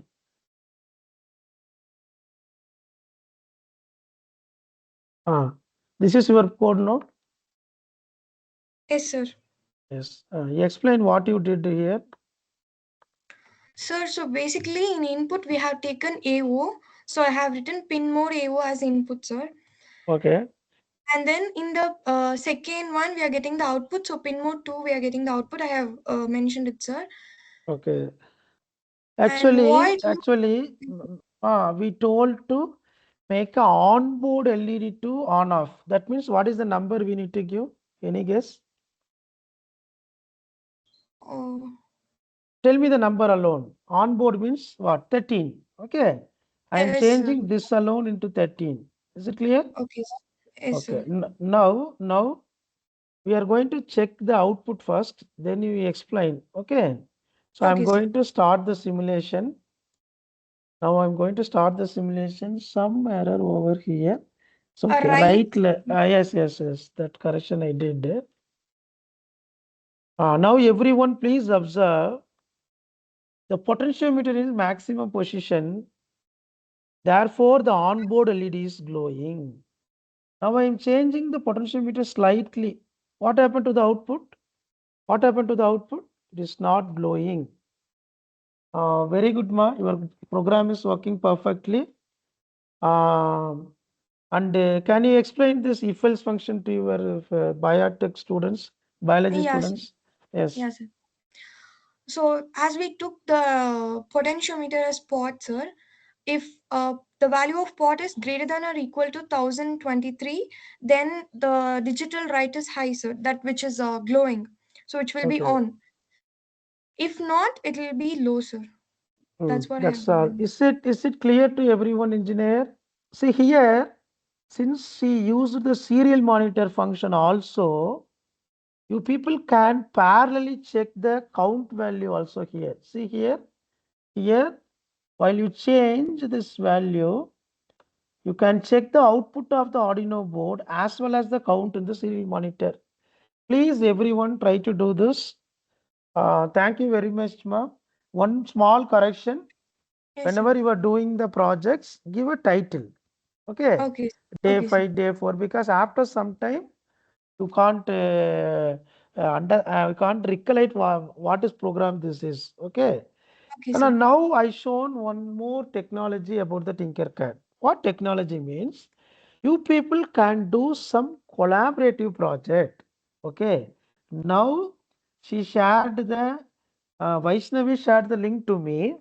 Speaker 1: This is your code note.
Speaker 2: Yes, sir.
Speaker 1: Yes. You explain what you did here.
Speaker 2: Sir, so basically in input we have taken AO. So I have written pin mode AO as input, sir.
Speaker 1: Okay.
Speaker 2: And then in the second one we are getting the output. So pin mode 2 we are getting the output. I have mentioned it, sir.
Speaker 1: Okay.
Speaker 2: And void.
Speaker 1: Actually, we told to make a onboard LED to on off. That means what is the number we need to give? Any guess?
Speaker 2: Oh,
Speaker 1: Tell me the number alone. Onboard means what? 13. Okay. I am
Speaker 2: yes, sir.
Speaker 1: changing this alone into 13. Is it clear?
Speaker 2: Okay, sir. Yes,
Speaker 1: Okay.
Speaker 2: sir.
Speaker 1: Now we are going to check the output first, then you explain. Okay. So I'm
Speaker 2: Okay, sir.
Speaker 1: going to start the simulation. Now I'm going to start the simulation. Some error over here. So okay,
Speaker 2: Right.
Speaker 1: yes. That correction I did. Now everyone please observe the potentiometer is maximum position. Therefore, the onboard LED is glowing. Now I am changing the potentiometer slightly. What happened to the output? What happened to the output? It is not glowing. Very good, ma. Your program is working perfectly. And can you explain this if else function to your biotech students, biology
Speaker 2: Yeah, sir.
Speaker 1: students? Yes.
Speaker 2: Yeah, sir. So as we took the potentiometer as pot, sir, if the value of pot is greater than or equal to 1023, then the digital write is high, sir, that which is glowing. So it will be
Speaker 1: Okay.
Speaker 2: on. If not, it will be low, sir. That's what I have
Speaker 1: That's all.
Speaker 2: learned.
Speaker 1: Is it clear to everyone, engineer? See here, since she used the serial monitor function also, you people can parallelly check the count value also here. See here, while you change this value, you can check the output of the Arduino board as well as the count in the serial monitor. Please, everyone, try to do this. Thank you very much, ma'am. One small correction.
Speaker 2: Yes, sir.
Speaker 1: Whenever you are doing the projects, give a title. Okay.
Speaker 2: Okay.
Speaker 1: Day
Speaker 2: Okay, sir.
Speaker 1: 5, day 4, because after some time you can't can't recollect what is program this is. Okay.
Speaker 2: Okay,
Speaker 1: And
Speaker 2: sir.
Speaker 1: now I shown one more technology about the Tinkercad. What technology means? You people can do some collaborative project. Okay. Now she shared the Vaishnavi shared the link to me.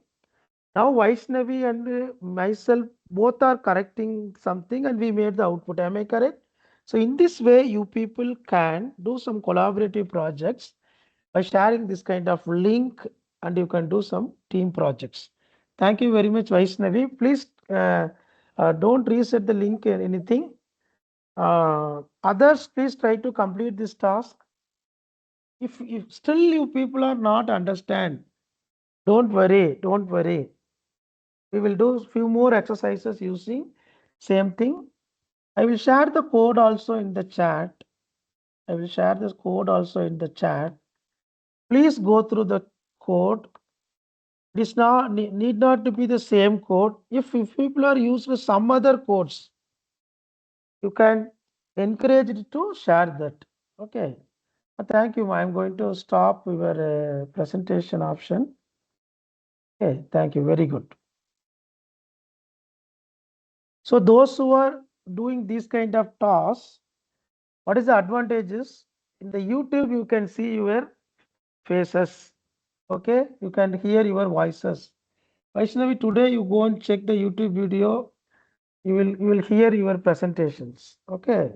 Speaker 1: Now Vaishnavi and myself both are correcting something and we made the output. Am I correct? So in this way, you people can do some collaborative projects by sharing this kind of link and you can do some team projects. Thank you very much, Vaishnavi. Please don't reset the link or anything. Others, please try to complete this task. If still you people are not understand, don't worry, don't worry. We will do few more exercises using same thing. I will share the code also in the chat. I will share this code also in the chat. Please go through the code. It is not need not to be the same code. If people are using some other codes, you can encourage it to share that. Okay. Thank you. I'm going to stop your presentation option. Okay. Thank you. Very good. So those who are doing these kind of tasks, what is the advantages? In the YouTube, you can see your faces. Okay, you can hear your voices. Vaishnavi, today you go and check the YouTube video. You will hear your presentations. Okay,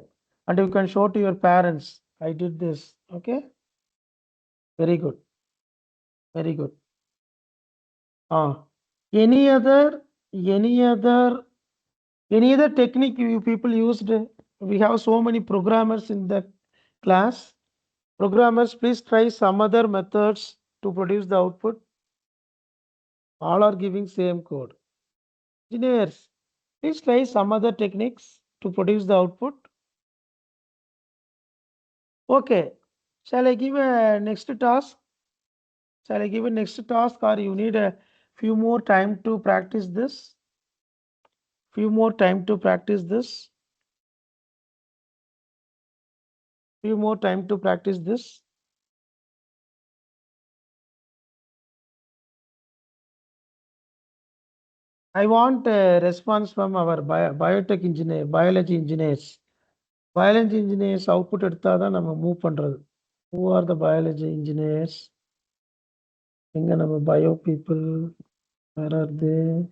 Speaker 1: and you can show to your parents. I did this. Okay, very good, very good. Ah, any other, any other, any other technique you people used? We have so many programmers in the class. Programmers, please try some other methods to produce the output. All are giving same code. Engineers, please try some other techniques to produce the output. Okay. Shall I give a next task? Shall I give a next task or you need a few more time to practice this? Few more time to practice this? Few more time to practice this? I want a response from our biotech engineer, biology engineers. Biology engineers output எடுத்தாதான் நம்ம move பண்றது. Who are the biology engineers? எங்க நம்ம bio people? Where are they?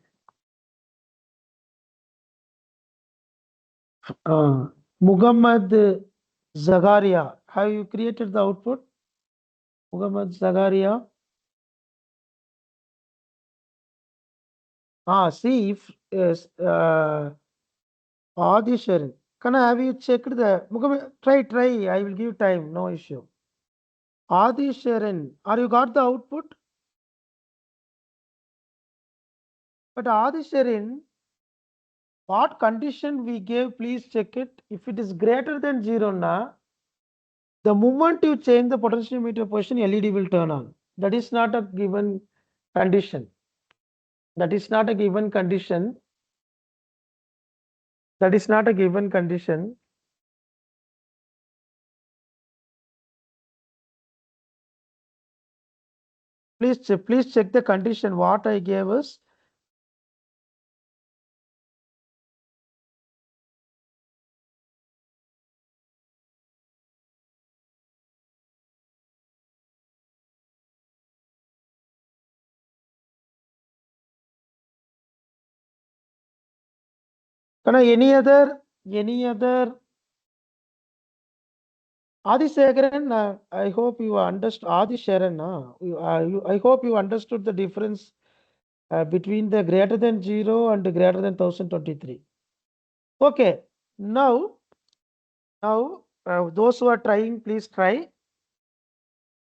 Speaker 1: Muhammad Zagaria. Have you created the output? Muhammad Zagaria. See if yes, Adi Sharon. Can I have you checked the Muhammad? Try. I will give time. No issue. Adi Sharon. Are you got the output? But Adi Sharon, what condition we gave? Please check it. If it is greater than 0, the moment you change the potentiometer position, LED will turn on. That is not a given condition. That is not a given condition. That is not a given condition. Please check the condition what I gave us. Any other Adisekaran, I hope you understood Adisharan. I hope you understood the difference between the greater than 0 and greater than 1023. Okay, now those who are trying, please try.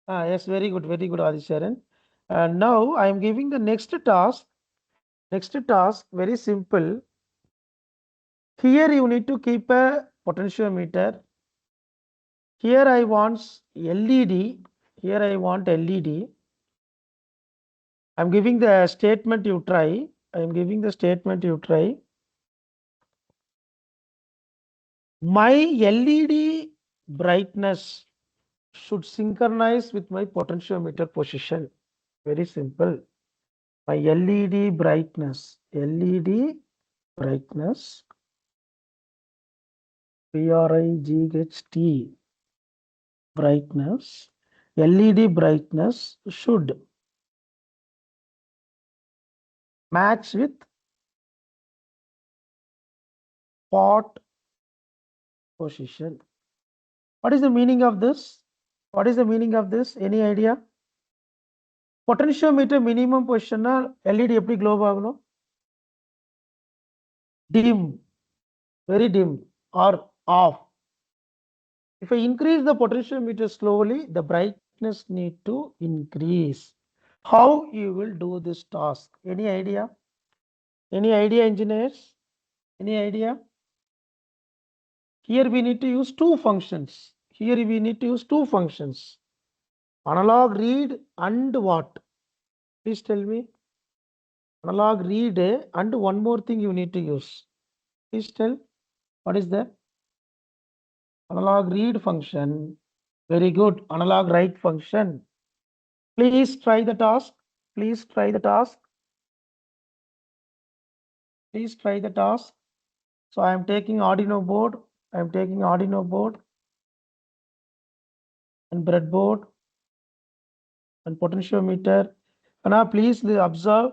Speaker 1: Yes, very good, Adisharan. Now I am giving the next task. Very simple. Here you need to keep a potentiometer. Here I want LED. Here I want LED. I'm giving the statement you try. My LED brightness should synchronize with my potentiometer position. Very simple. My LED brightness, BRIGHT brightness, LED brightness should match with pot position. What is the meaning of this? Any idea? Potentiometer minimum position LED எப்படி globe ஆகணும்? Dim, very dim or off. If I increase the potentiometer slowly, the brightness need to increase. How you will do this task? Any idea? Engineers? Any idea? Here we need to use two functions. Analog read and what? Please tell me. Analog read and one more thing you need to use. Please tell. What is that? Analog read function. Very good. Analog write function. Please try the task. So I am taking Arduino board. And breadboard and potentiometer. And now please observe.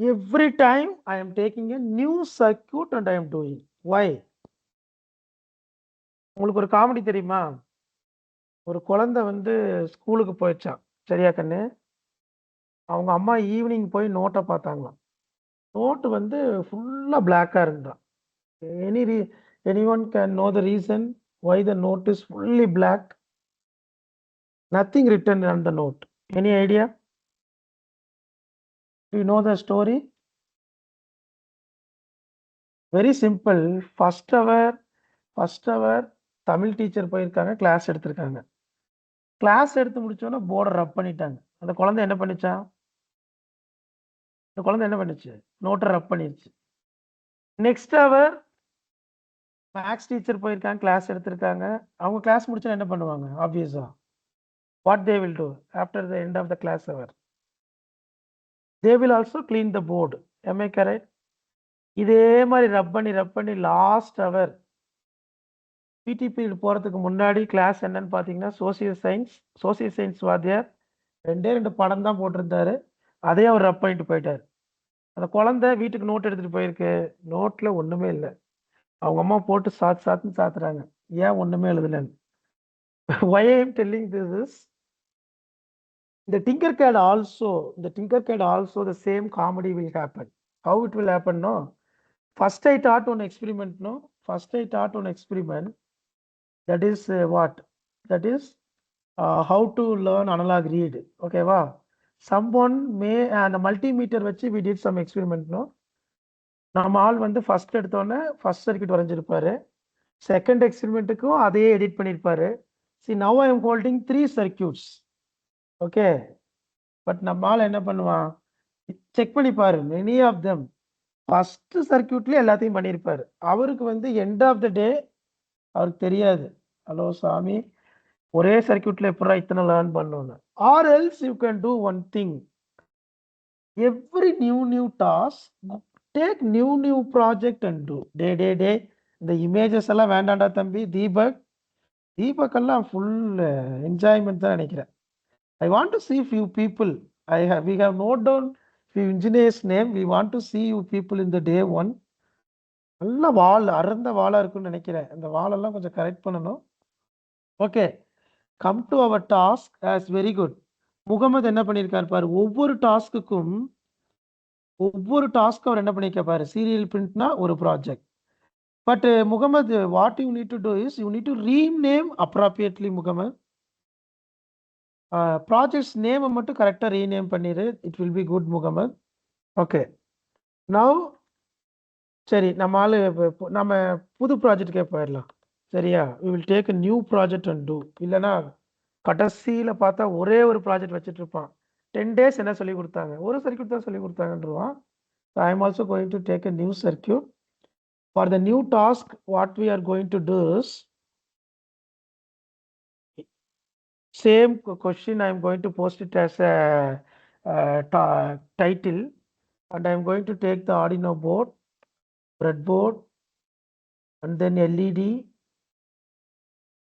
Speaker 1: Every time I am taking a new circuit and I am doing. Why? உங்களுக்கு ஒரு comedy தெரியுமா? ஒரு குழந்தை வந்து ஸ்கூலுக்கு போயிடுச்சான். சரியா கண்ணு? அவங்க அம்மா ஈவினிங் போய் நோட்டை பார்த்தாங்களாம். நோட்டு வந்து ஃபுல்லா பிளாக்கா இருந்தான். Anyone can know the reason why the note is fully black? Nothing written on the note. Any idea? Do you know the story? Very simple. First hour Tamil teacher போயிருக்காங்க, கிளாஸ் எடுத்திருக்காங்க. Class எடுத்து முடிச்சோன்னா போர்டை ரப் பண்ணிட்டாங்க. அந்த குழந்தை என்ன பண்ணுச்சு? நோட்டை ரப் பண்ணிருச்சு. நெக்ஸ்ட் அவர் மேக்ஸ் டீச்சர் போயிருக்காங்க, கிளாஸ் எடுத்திருக்காங்க. அவங்க கிளாஸ் முடிச்சா என்ன பண்ணுவாங்க? ஆப்வியஸா what they will do after the end of the class hour? They will also clean the board. Am I correct? இதே மாதிரி ரப் பண்ணி லாஸ்ட் அவர் பிடி பீரியட் போகிறதுக்கு முன்னாடி கிளாஸ் என்னன்னு பார்த்தீங்கன்னா சோசியல் சயின்ஸ் வாத்தியார் 2 படம் தான் போட்டிருந்தாரு. அதே அவர் ரப் பண்ணிட்டு போயிட்டார். அந்த குழந்தை வீட்டுக்கு நோட் எடுத்துட்டு போயிருக்கு. நோட்ல ஒண்ணுமே இல்லை. அவங்க அம்மா போட்டு சாத்துன்னு சாத்துறாங்க. ஏன் ஒண்ணுமே எழுதலன்னு. Why I am telling this is the Tinkercad also the same comedy will happen. How it will happen? No. First I taught one experiment. That is what? That is how to learn analog read. Okay, wow. Someone may and the multimeter வச்சு we did some experiment. No. நம்ம ஆள் வந்து first எடுத்தோன்னே first circuit வரைஞ்சிருப்பாரு. Second எக்ஸ்பெரிமெண்ட்டுக்கும் அதே edit பண்ணியிருப்பாரு. See, now I am holding 3 circuits. Okay. But நம்ம ஆள் என்ன பண்ணுவான்? செக் பண்ணி பாரு. மெனி ஆஃப் தெம் ஃபர்ஸ்ட் சர்க்கியூட்லேயே எல்லாத்தையும் பண்ணியிருப்பாரு. அவருக்கு வந்து எண்ட் ஆஃப் த டே அவருக்கு தெரியாது. ஹலோ சாமி, ஒரே சர்க்கியூட்ல எப்படா இத்தனை லேர்ன் பண்ணணும்னு. Or else you can do one thing. Every new task take new project and today இந்த இமேஜஸ் எல்லாம் வேண்டாண்டா தம்பி. தீபக் எல்லாம் ஃபுல் என்ஜாய்மெண்ட் தான் நினைக்கிறேன். I want to see few people. We have noted down few engineers' name. We want to see you people in the day 1. நல்ல வால் அறந்த வாளாக இருக்குன்னு நினைக்கிறேன். அந்த வாலெல்லாம் கொஞ்சம் கரெக்ட் பண்ணணும். Okay, come to our task. As very good. Muhammad என்ன பண்ணியிருக்காரு பாரு, ஒவ்வொரு டாஸ்க்குக்கும் அவர் என்ன பண்ணியிருக்க பாரு, சீரியல் பிரிண்ட்னா ஒரு project. But Mohammed, what you need to do is you need to rename appropriately. Mohammed, projects நேமை மட்டும் கரெக்டாக ரீநேம் பண்ணிடு. It will be good Mohammed. Okay, now சரி, நம்ம ஆளு நம்ம புது ப்ராஜெக்ட்டுக்கே போயிடலாம். சரியா? We will take a new project and do. இல்லைன்னா கடைசியில் பார்த்தா ஒரே ஒரு ப்ராஜெக்ட் வச்சுட்டு இருப்பான். 10 days என்ன சொல்லி கொடுத்தாங்க, ஒரு சர்க்கியூட் தான் சொல்லி கொடுத்தாங்கன்றான். I am also going to take a new circuit. For the new task what we are going to do is same question. I am going to post it as a title, and I am going to take the Arduino board, breadboard, and then LED,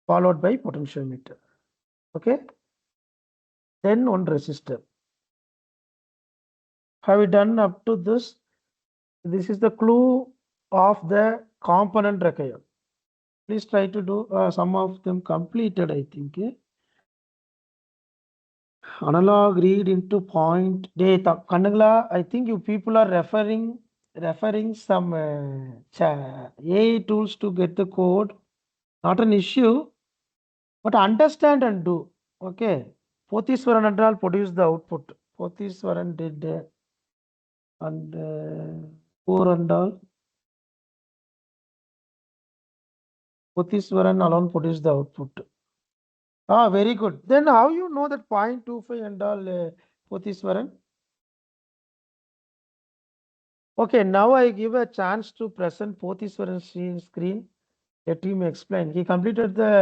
Speaker 1: followed by potentiometer. Okay, then one resistor. Have we done up to this? This is the clue of the component required. Please try to do some of them completed, I think. Analog read into point data. Kannagala, I think you people are referring some AI tools to get the code. Not an issue, but understand and do. Okay. Potheswaran and all produce the output. Potheswaran did and poor and all. Potheswaran alone produced the output. Ah, very good. Then how you know that 0.25 and all, Potheswaran? Okay, now I give a chance to present Potheswaran's screen. Let him explain. He completed the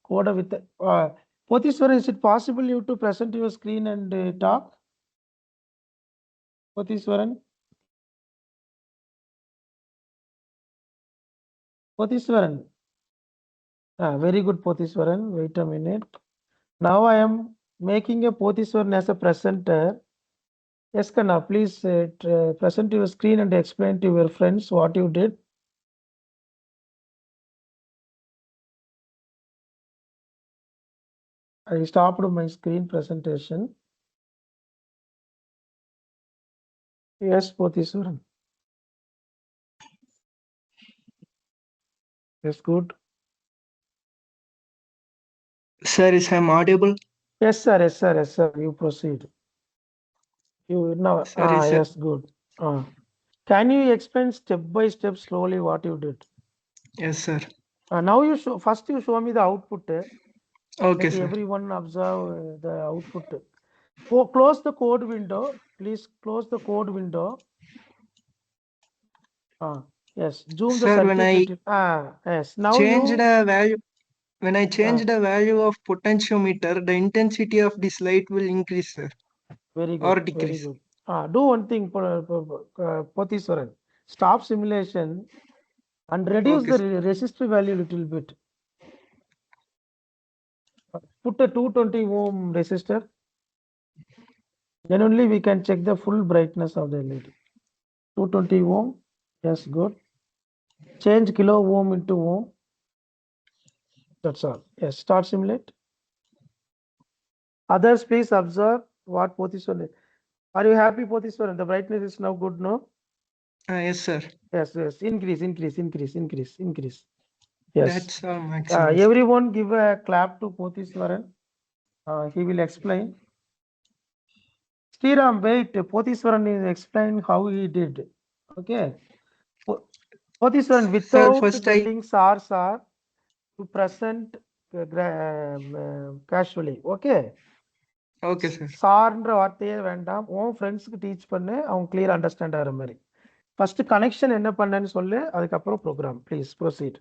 Speaker 1: code with Potheswaran. Is it possible you to present your screen and talk? Potheswaran? Potheswaran. Very good, Potheswaran. Wait a minute. Now I am making a Potheswaran as a presenter. Yes, Kanna, please present your screen and explain to your friends what you did. I stopped my screen presentation. Yes, Potheswaran. Yes, good.
Speaker 3: Sir, is I audible?
Speaker 1: Yes, sir. Yes, sir. Yes, sir. You proceed. You now.
Speaker 3: Sir,
Speaker 1: Yes, good. Can you explain step by step slowly what you did?
Speaker 3: yes, sir.
Speaker 1: Now you show. First, you show me the output.
Speaker 3: Okay,
Speaker 1: Let
Speaker 3: sir.
Speaker 1: everyone observe the output. Close the code window. Please close the code window. Yes. Zoom the
Speaker 3: Sir,
Speaker 1: circuit
Speaker 3: when I
Speaker 1: little. Yes. Now
Speaker 3: changed
Speaker 1: you.
Speaker 3: the value, when I change the value of potentiometer, the intensity of this light will increase, sir,
Speaker 1: Very
Speaker 3: or
Speaker 1: good. Very
Speaker 3: decrease.
Speaker 1: good. Do one thing, Potheswaran. Stop simulation and reduce
Speaker 3: Okay,
Speaker 1: the
Speaker 3: sir.
Speaker 1: resistor value little bit. Put a 220 ohm resistor. Then only we can check the full brightness of the LED. 220 ohm. Yes, good. Change kilo ohm into ohm. That's all. Yes, start simulate. Others, please observe what Potheswaran. Are you happy, Potheswaran? The brightness is now good, no?
Speaker 3: Yes, sir.
Speaker 1: Yes, yes. Increase. Yes.
Speaker 3: That's all maximum.
Speaker 1: Everyone give a clap to Potheswaran. He will explain. Sriram, wait. Potheswaran is explain how he did. Okay. Potheswaran,
Speaker 3: Sir,
Speaker 1: without
Speaker 3: first
Speaker 1: getting SAR to present casually. Okay.
Speaker 3: okay, sir.
Speaker 1: சார்ன்ற வார்த்தையே வேண்டாம். உன் ஃப்ரெண்ட்ஸ்க்கு teach பண்ணு, அவங்க clear understand ஆகிற மாதிரி. First connection என்ன பண்ணேன்னு சொல்லு, அதுக்கப்புறம் program. Please proceed.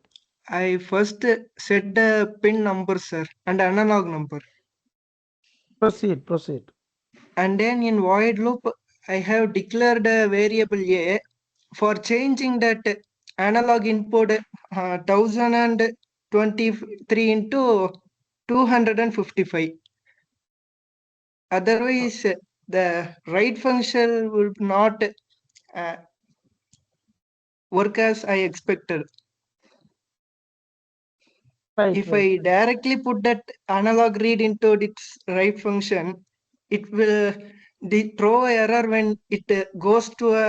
Speaker 3: I first set the pin number, sir, and analog number.
Speaker 1: Proceed.
Speaker 3: And then in void loop, I have declared a variable A for changing that analog input 1023 into 255. Otherwise, the write function will not work as I expected.
Speaker 1: Right,
Speaker 3: If
Speaker 1: right.
Speaker 3: I directly put that analog read into its right function, it will throw error when it goes to a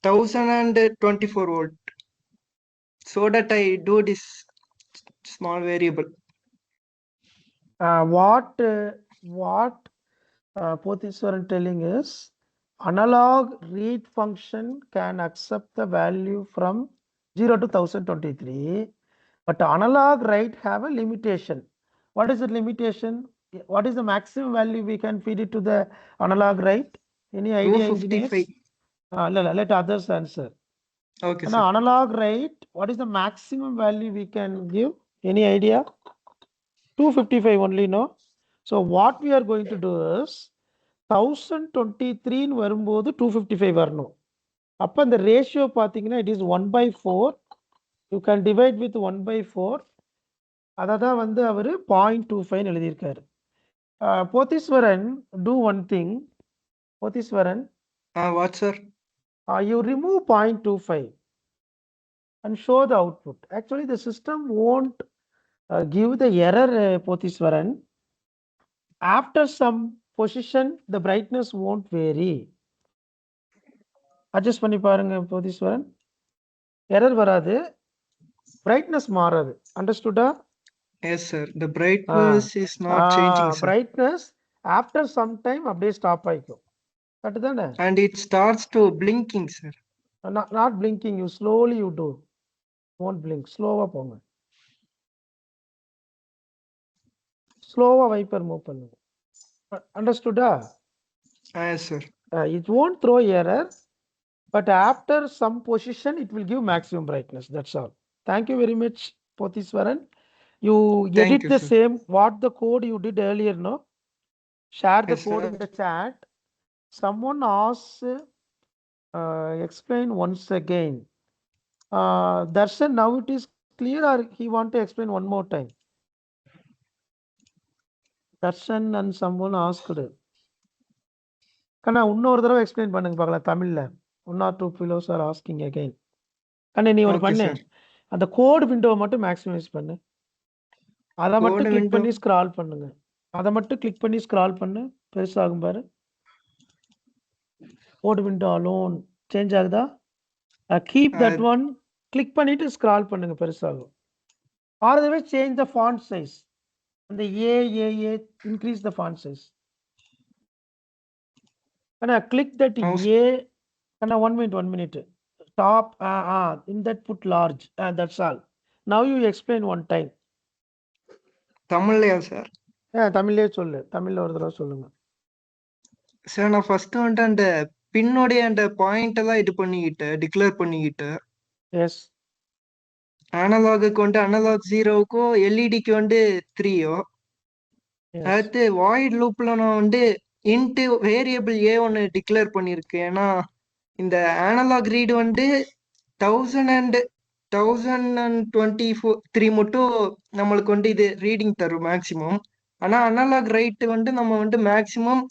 Speaker 3: 1024 volt. So that I do this small variable.
Speaker 1: What Potheswaran telling is analog read function can accept the value from 0 to 1023, but analog write have a limitation. What is the limitation? What is the maximum value we can feed it to the analog write? Any idea,
Speaker 3: 255.
Speaker 1: engineers? Let others answer.
Speaker 3: Okay,
Speaker 1: And
Speaker 3: sir.
Speaker 1: analog write, what is the maximum value we can give? Any idea? 255 only, no? So what we are going to do is 1023 வரும்போது 255 வரணும். அப்போ இந்த ratio பார்த்தீங்கன்னா it is 1/4. You can divide with 1/4. அதை தான் வந்து அவர் 0.25 எழுதியிருக்காரு. போத்தீஸ்வரன், do one thing. போத்தீஸ்வரன்,
Speaker 3: What, sir?
Speaker 1: You remove 0.25 and show the output. Actually, the system won't give the error, Potheswaran. After some position, the brightness won't vary. Adjust பண்ணி பாருங்க போதீஸ்வரன். Error வராது, brightness மாறாது. Understood?
Speaker 3: Yes, sir. The brightness is not changing, sir.
Speaker 1: Brightness after some time அப்படியே stop ஆயிக்கும். கரெக்ட்டுதானே?
Speaker 3: And it starts to blinking, sir.
Speaker 1: Not blinking, you slowly you do. Won't blink. ஸ்லோவா போங்க. ஸ்லோவா wiper move பண்ணுங்க. Understood?
Speaker 3: Yes, sir.
Speaker 1: It won't throw error, but after some position it will give maximum brightness. That's all. Thank you very much, Potheswaran. You
Speaker 3: Thank
Speaker 1: edit
Speaker 3: you,
Speaker 1: the
Speaker 3: sir.
Speaker 1: same what the code you did earlier, no? Share the
Speaker 3: Yes,
Speaker 1: code
Speaker 3: sir.
Speaker 1: in the chat. Someone asks, explain once again. Darshan, now it is clear, or he want to explain one more time? Darshan and someone asked. கண்ணா இன்னொரு தடவை explain பண்ணுங்க பார்க்கலாம் தமிழ்ல. 1 or 2 fellows are asking again. கண்ணா நீ ஒன்று
Speaker 3: Okay,
Speaker 1: பண்ணு,
Speaker 3: sir.
Speaker 1: அந்த கோடு விண்டோவை மட்டும் மேக்ஸிமைஸ் பண்ணு. அதை மட்டும்
Speaker 3: Code
Speaker 1: கிளிக்
Speaker 3: window.
Speaker 1: பண்ணி ஸ்க்ரால் பண்ணுங்க. அதை மட்டும் கிளிக் பண்ணி ஸ்க்ரால் பண்ணு, பெருசாகும் பாரு. கோட் விண்டோ அலோன் சேஞ்ச் ஆகுதா? கீப் தட் ஒன், கிளிக் பண்ணிட்டு ஸ்க்ரால் பண்ணுங்க, பெருசாகும். Or otherwise change the font size. அந்த A increase the font size. கண்ணா கிளிக் தட் ஏ. கண்ணா 1 minute. Top in that put large. That's all. Now you explain one time.
Speaker 3: தமிழ்லையா sir?
Speaker 1: தமிழ்லயே சொல்லு. தமிழ்ல ஒரு தடவை சொல்லுங்க
Speaker 3: சார். நான் ஃபர்ஸ்ட் வந்துட்டு அந்த பின்னுடைய அந்த பாயிண்ட் எல்லாம் இது பண்ணிக்கிட்டு டிக்ளேர் பண்ணிக்கிட்டு,
Speaker 1: எஸ்
Speaker 3: அனலாகுக்கு வந்து அனலாக் 0க்கும் எல்இடிக்கு வந்து 3யோ, அடுத்து வாய்ட் லூப்ல நான் வந்து இன்ட்டு வேரியபிள் ஏ ஒன்று டிக்ளேர் பண்ணியிருக்கேன். ஏன்னா இந்த அனலாக் ரீடு வந்து 1023 மட்டும் நம்மளுக்கு வந்து இது ரீடிங் தரும் மேக்சிமம். ஆனா அனலாக் ரைட் வந்து நம்ம வந்து மேக்சிமம்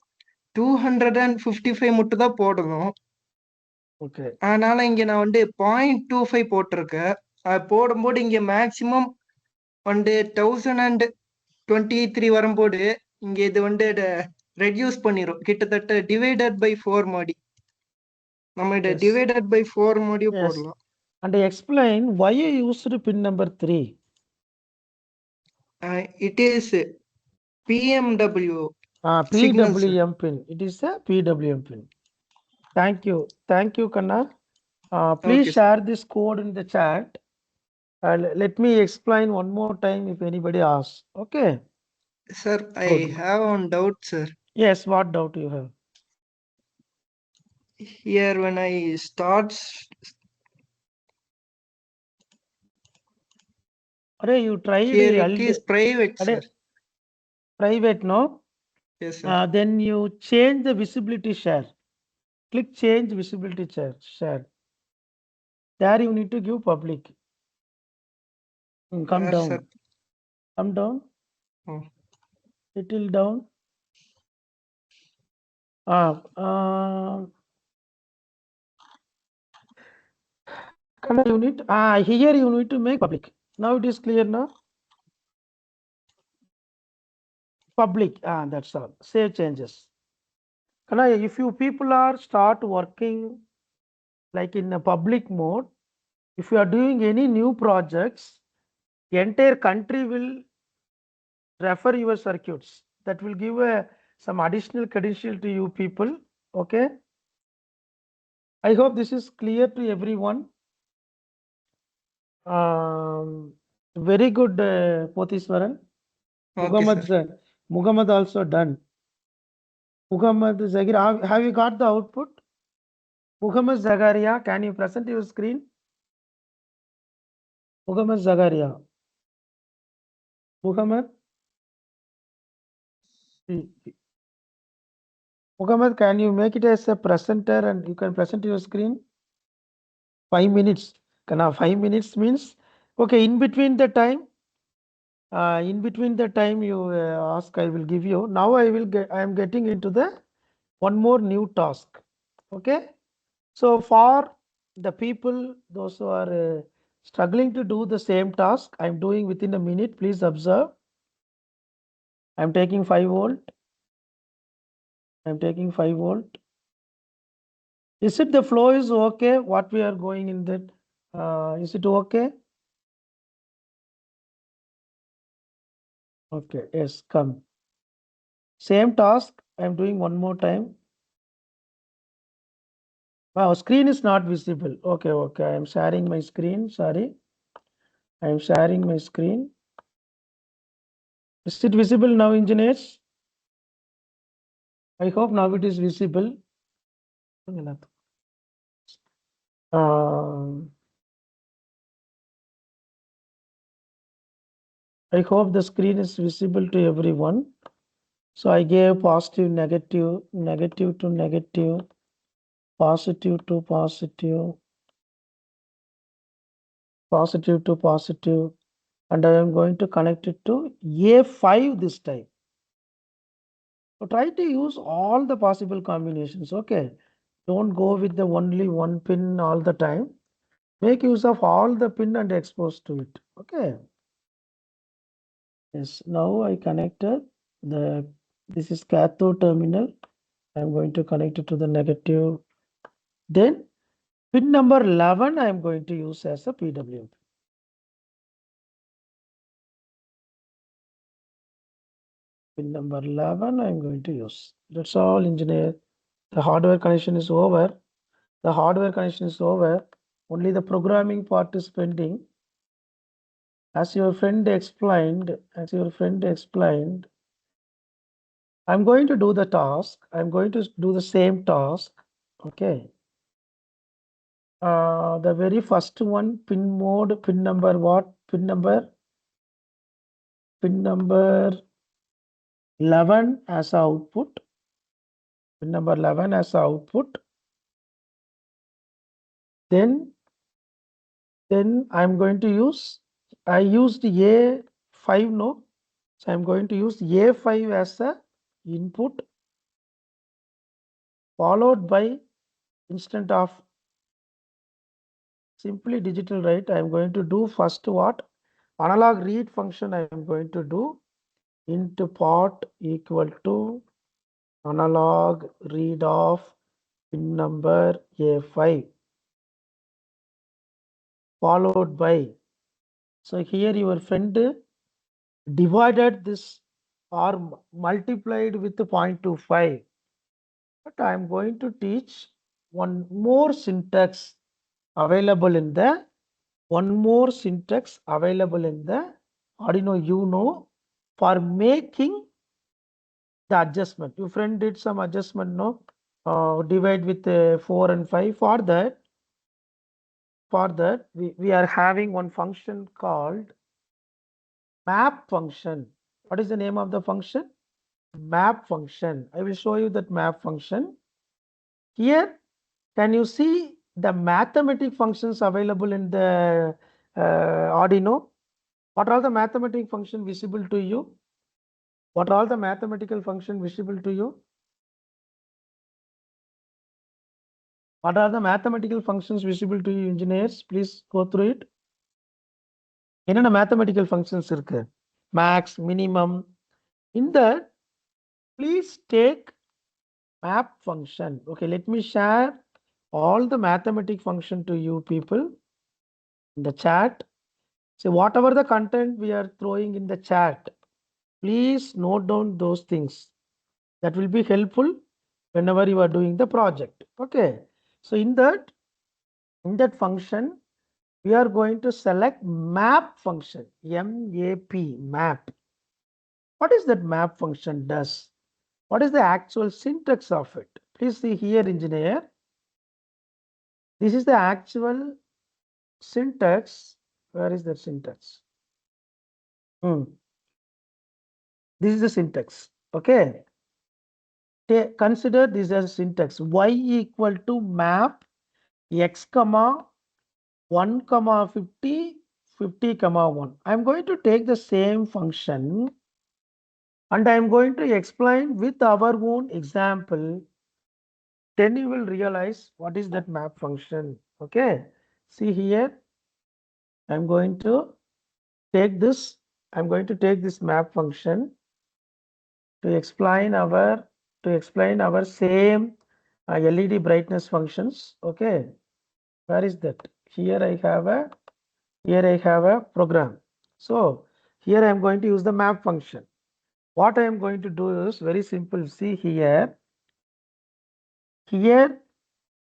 Speaker 3: 255 மட்டும் தான் போடணும்.
Speaker 1: ஓகே.
Speaker 3: அதனால இங்க நான் வந்து 0.25 போட்டிருக்கேன். அது போடும்போது இங்க மேக்சிமம் வந்து 1023 வரும்போது இங்க இது வந்து ரெடியூஸ் பண்ணிரும். கிட்டத்தட்ட டிவைடட் பை 4 மாதிரி. நம்ம இதை டிவைடட் பை 4 மாதிரியும் போடலாம்.
Speaker 1: And explain why you used pin number 3.
Speaker 3: It is PMW.
Speaker 1: PWM pin. It is a PWM pin. Thank you. Thank you, Kanna. Please share this code in the chat. Let me explain one more time if anybody asks. Okay.
Speaker 3: Sir, I have one doubt, sir.
Speaker 1: Yes, what doubt you have?
Speaker 3: Here when I start.
Speaker 1: You tried
Speaker 3: here it is private, sir.
Speaker 1: Private, no?
Speaker 3: Yes, sir.
Speaker 1: Then you change the visibility share. Click change visibility share. There you need to give public. Come down. Sir. Come down. Little down. Kannada unit. Here you need to make public. Now it is clear now. Public. That's all. Save changes. Kannada, if you people are start working like in a public mode, if you are doing any new projects, the entire country will refer your circuits. That will give some additional credential to you people. Okay. I hope this is clear to everyone. Very good, Potiswaran.
Speaker 3: Okay, sir.
Speaker 1: Muhammad also done. Muhammad Zagir, have you got the output? Muhammad Zagaria, can you present your screen? Muhammad Zagaria. Muhammad? Muhammad, can you make it as a presenter and you can present your screen? 5 minutes. Kana 5 minutes means, okay, in between the time you ask, I will give you. Now I am getting into the one more new task. Okay. So for the people, those who are struggling to do the same task, I'm doing within a minute. Please observe. I'm taking 5 volt. I'm taking 5 volt. Is it the flow is okay? What we are going in that? Is it okay? Okay. Yes. Come. Same task. I'm doing one more time. Wow, screen is not visible. Okay. Okay. I'm sharing my screen. Sorry. I'm sharing my screen. Is it visible now, engineers? I hope now it is visible. I hope the screen is visible to everyone. So I gave positive, negative, negative to negative, positive to positive, positive to positive, and I am going to connect it to A5 this time. So try to use all the possible combinations. Okay. Don't go with the only one pin all the time. Make use of all the pin and expose to it. Okay. Yes. Now I connected this is cathode terminal. I'm going to connect it to the negative. Then pin number 11 I'm going to use as a PWM. Pin number 11 I'm going to use. That's all, engineer. The hardware connection is over. The hardware connection is over. Only the programming part is pending. As your friend explained, I'm going to do the task. I'm going to do the same task. Okay. The very first one, pin mode, pin number what? Pin number 11 as output. Pin number 11 as output. Then I'm going to use, I used A5 no. So I'm going to use A5 as a input, followed by instead of simply digital write, I'm going to do first what? Analog read function I'm going to do into pot equal to analog read of pin number A5, followed by, so here your friend divided this or multiplied with 0.25, but I am going to teach one more syntax available in the Arduino Uno for making the adjustment. Your friend did some adjustment, no? Divide with 4 and 5. For that, we are having one function called map function. What is the name of the function? Map function. I will show you that map function. Here, can you see the mathematic functions available in the Arduino? What are the mathematic function visible to you? What are the mathematical function visible to you? What are the mathematical functions visible to you, engineers? Please go through it. என்னென்ன mathematical functions இருக்கு? Max, minimum. In that, please take map function. Okay, let me share all the mathematic function to you people in the chat. So whatever the content we are throwing in the chat, please note down those things. That will be helpful whenever you are doing the project. Okay, so in that function, we are going to select map function, MAP, map. What is that map function does? What is the actual syntax of it? Please see here, engineer. This is the actual syntax. Where is that syntax? This is the syntax. Okay. Consider this as syntax. Y equal to map x comma 1 comma 50, 50 comma 1. I'm going to take the same function and I'm going to explain with our own example. Then you will realize what is that map function. Okay. See here. I'm going to take this. I'm going to take this map function to explain our same LED brightness functions. Okay. Where is that? Here I have a program. So here I am going to use the map function. What I am going to do is very simple. See here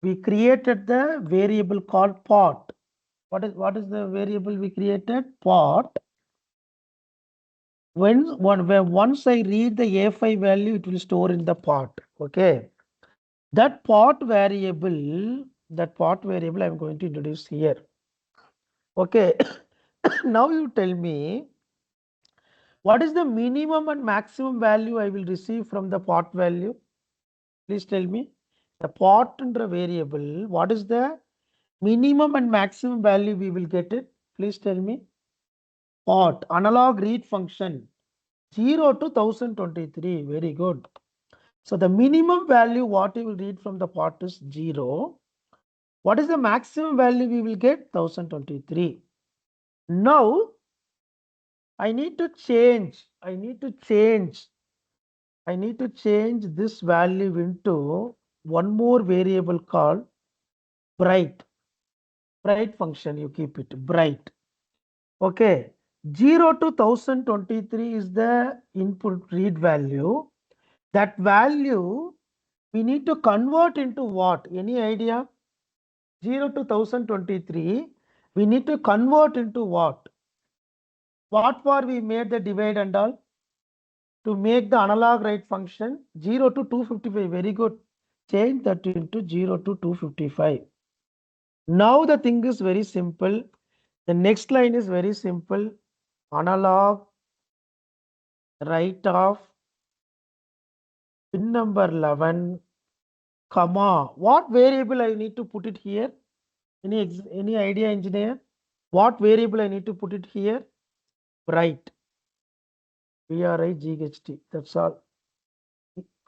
Speaker 1: we created the variable called pot. What is the variable we created? Pot. Once I read the A5 value, it will store in the pot. Okay. That pot variable I'm going to introduce here. Okay. Now you tell me, what is the minimum and maximum value I will receive from the pot value? Please tell me. The pot under variable, what is the minimum and maximum value we will get it? Please tell me. Pot, analog read function, 0 to 1023. Very good. So the minimum value what you will read from the pot is 0. What is the maximum value we will get? 1023. Now I need to change this value into one more variable called bright function. You keep it bright. Okay, 0 to 1023 is the input read value. That value we need to convert into what? Any idea? 0 to 1023 we need to convert into what? What for we made the divide and all? To make the analog write function 0 to 255. Very good. Change that into 0 to 255. Now the thing is very simple. The next line is very simple. Analog write of pin number 11, comma. What variable I need to put it here? Any idea, engineer? What variable I need to put it here? Bright. BRIGHT. That's all.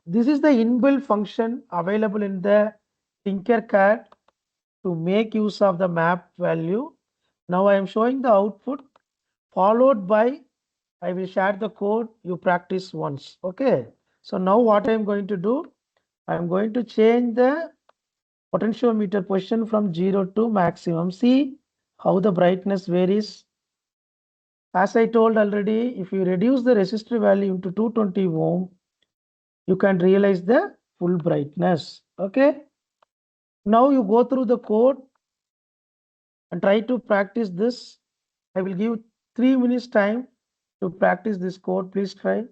Speaker 1: This is the inbuilt function available in the Tinkercad to make use of the map value. Now I am showing the output, followed by I will share the code, you practice once. Okay. So now what I am going to do, I am going to change the potentiometer position from 0 to maximum. See how the brightness varies. As I told already, if you reduce the resistor value to 220 ohm, you can realize the full brightness. Okay. Now you go through the code and try to practice this. I will give 3 minutes time to practice this code. Please try.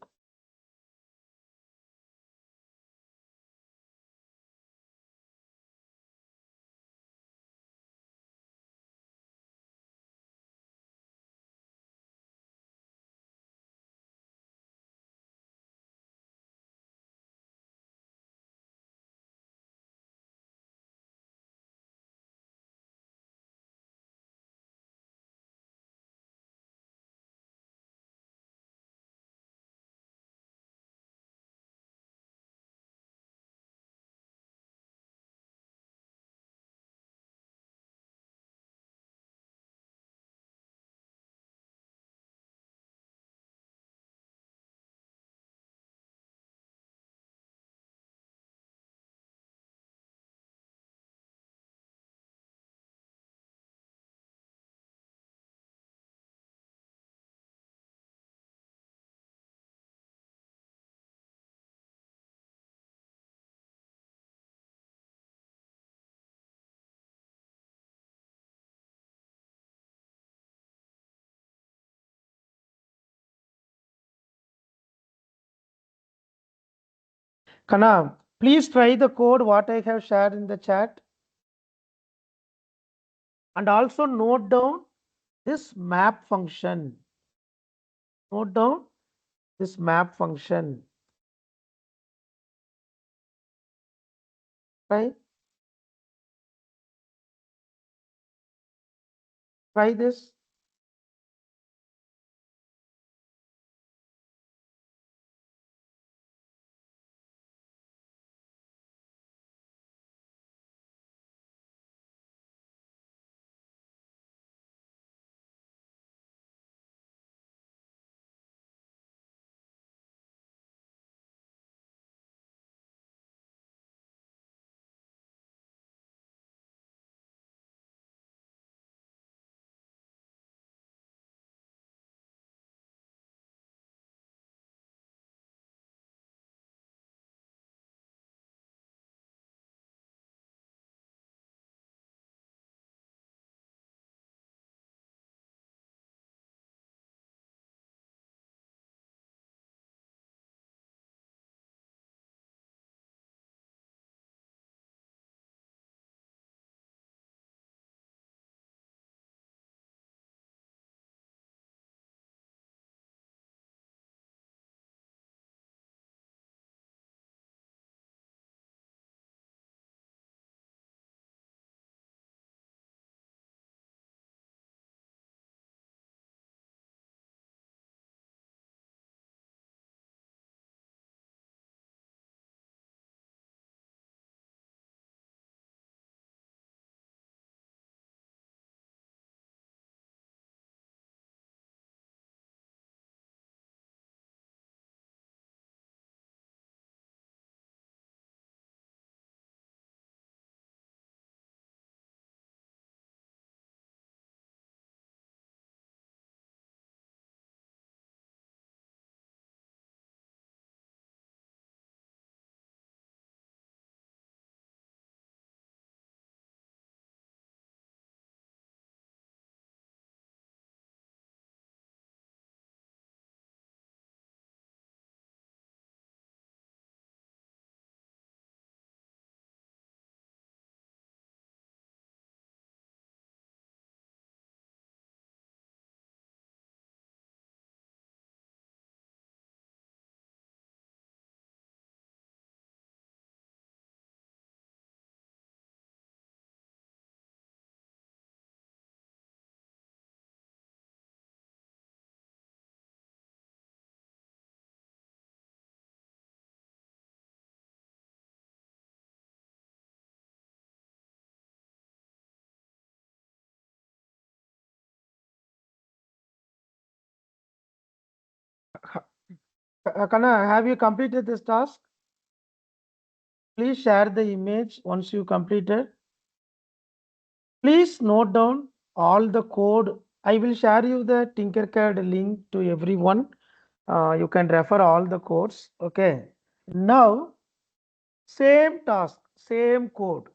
Speaker 1: Kana, please try the code what I have shared in the chat. And also note down this map function. Note down this map function. Right? Try this. Kana, have you completed this task? Please share the image once you completed. Please note down all the code. I will share you the Tinkercad link to everyone. You can refer all the codes. Okay. Now, same task, same code,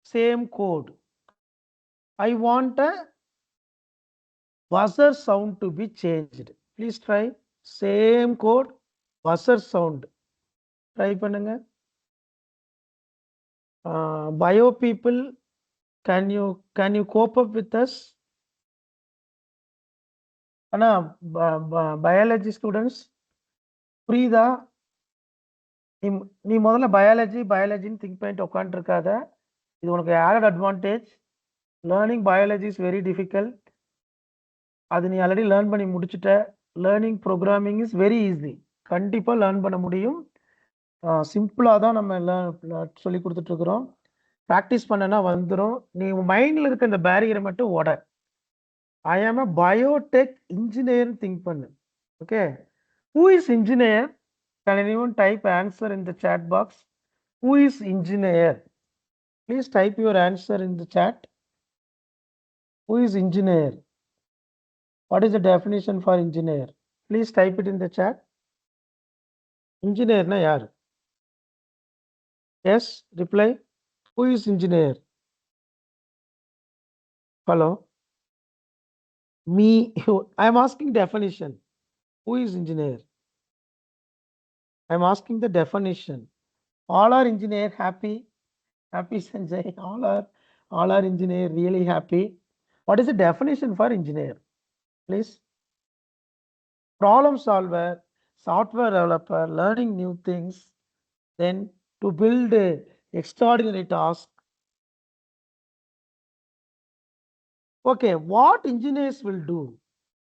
Speaker 1: same code. I want a buzzer sound to be changed. Please try. Same code, buzzer sound. Try பண்ணுங்க. Bio people, can you cope up with us? ஆனா biology students புரியுதா? நீ நீ முதல்ல பயாலஜின்னு think பண்ணிட்டு உட்காந்துருக்காத. இது உனக்கு added advantage. Learning biology is very difficult. அது நீ ஆல்ரெடி லேர்ன் பண்ணி முடிச்சுட்ட. Learning programming is very easy. கண்டிப்பாக லேர்ன் பண்ண முடியும். சிம்பிளாக தான் நம்ம சொல்லி கொடுத்துட்ருக்குறோம். ப்ராக்டிஸ் பண்ணனா வந்துடும். நீ மைண்டில் இருக்க இந்த பேரியரை மட்டும் உட. ஐ ஆம் அ பயோடெக் இன்ஜினியர்னு திங்க் பண்ணு. Okay, who is engineer? Can anyone type answer in the chat box? Who is engineer? Please type your answer in the chat. Who is engineer? What is the definition for engineer? Please type it in the chat. Engineer na yaar? Yes, reply. Who is engineer? Hello? Me. I am asking definition. Who is engineer? I'm asking the definition. All are engineer happy? Happy Sanjay? All are engineer really happy? What is the definition for engineer? Please. Problem solver, software developer, learning new things, then to build a extraordinary task. Okay, what engineers will do?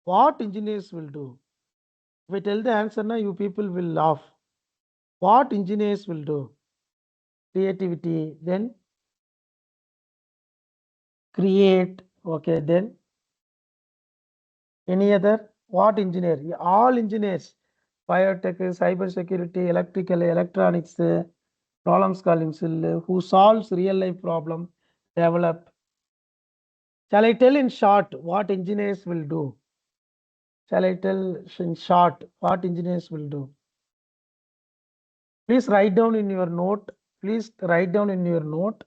Speaker 1: What engineers will do? If I tell the answer now, you people will laugh. What engineers will do? Creativity, then create. Okay, then any other? What engineer? All engineers, biotech, cyber security, electrical, electronics, problem solving skill, who solves real life problem, develop. Shall I tell in short what engineers will do? Shall I tell in short what engineers will do? Please write down in your note. Please write down in your note.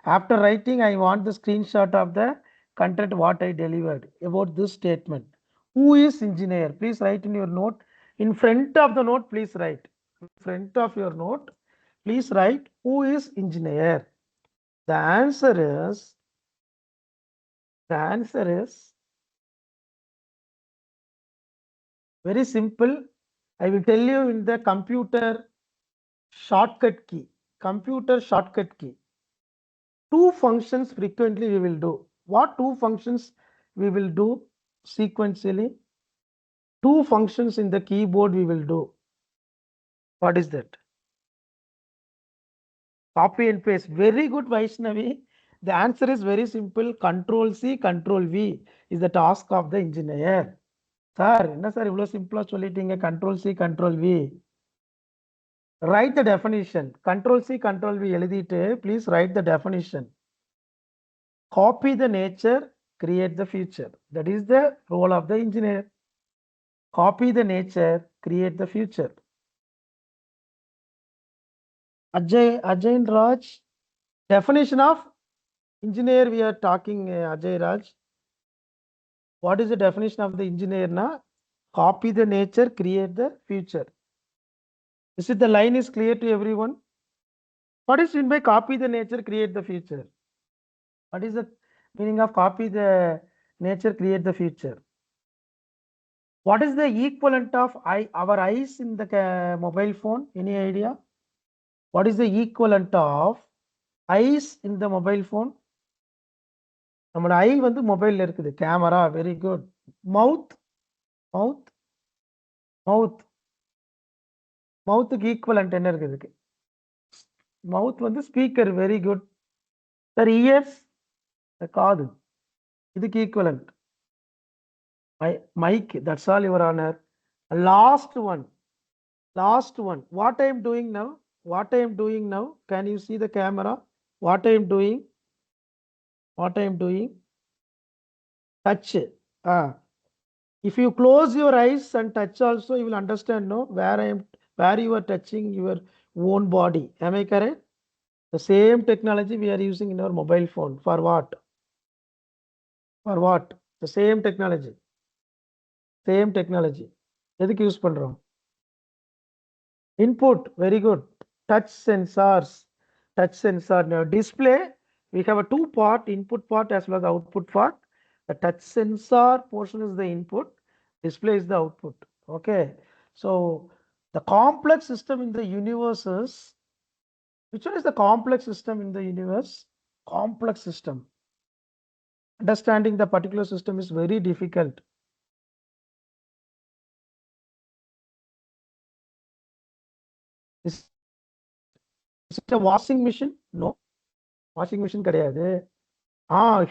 Speaker 1: After writing, I want the screenshot of the content what I delivered about this statement. Who is engineer? Please write in your note. In front of the note, please write. In front of your note, please write who is engineer. The answer is very simple. I will tell you in the computer shortcut key. Computer shortcut key. Two functions frequently we will do. What two functions we will do sequentially? Two functions in the keyboard we will do. What is that? Copy and paste. Very good, Vaishnavi. The answer is very simple. Control C, Control V is the task of the engineer. Sir, என்ன sir இவ்வளோ சிம்பிளா சொல்லிட்டீங்க? Control C, Control V. Write the definition. Control C, Control V எழுதிட்டு please write the definition. Copy the nature, create the future. That is the role of the engineer. Copy the nature, create the future. Ajay and Raj, definition of engineer we are talking, Ajay Raj. What is the definition of the engineer na? Copy the nature, create the future. Is it the line is clear to everyone? What is meant by copy the nature, create the future? What is the meaning of copy the nature, create the future? What is the equivalent of our eyes in the mobile phone? Any idea? What is the equivalent of eyes in the mobile phone? நம்மளோட ஐ வந்து மொபைல்ல இருக்குது. Camera, very good. Mouth mouth mouth மவுத்துக்கு equivalent என்ன இருக்குது? Mouth வந்து speaker, very good. Sir ears, காது, இதுக்கு equivalent mic. That's all your honour. Last one what I am doing now, can you see the camera? What I am doing touch. If you close your eyes and touch also, you will understand, no, where you are touching your own body. Am I correct? The same technology we are using in our mobile phone. For what? The same technology எதுக்கு use பண்றோம்? Input, very good. Touch sensor. Now display, we have a two part, input part as well as output part. The touch sensor portion is the input, display is the output. Okay, so the complex system in the universe is, which one is the complex system in the universe? Complex system. Understanding the particular system is very difficult. Is it a washing machine? No, washing machine கிடையாது.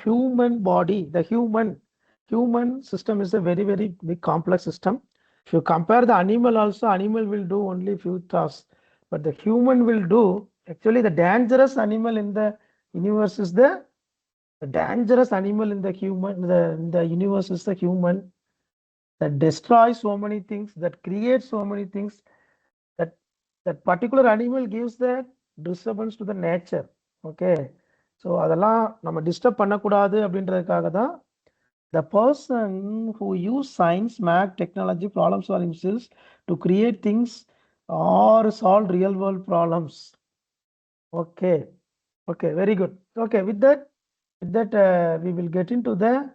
Speaker 1: Human body. The human system is a very, very big complex system. If you compare the animal also, animal will do only few tasks, but the human will do, actually the dangerous animal in the universe is the dangerous animal in the human, in the universe is the human, that destroys so many things, that creates so many things, that particular animal gives the disturbance to the nature. Okay, so அதெல்லாம் நம்ம disturb பண்ணக்கூடாது அப்படின்றதுக்காக தான் the person who use science, math, technology, problem solving skills to create things or solve real world problems. Okay. Okay, very good. Okay, with that, we will get into the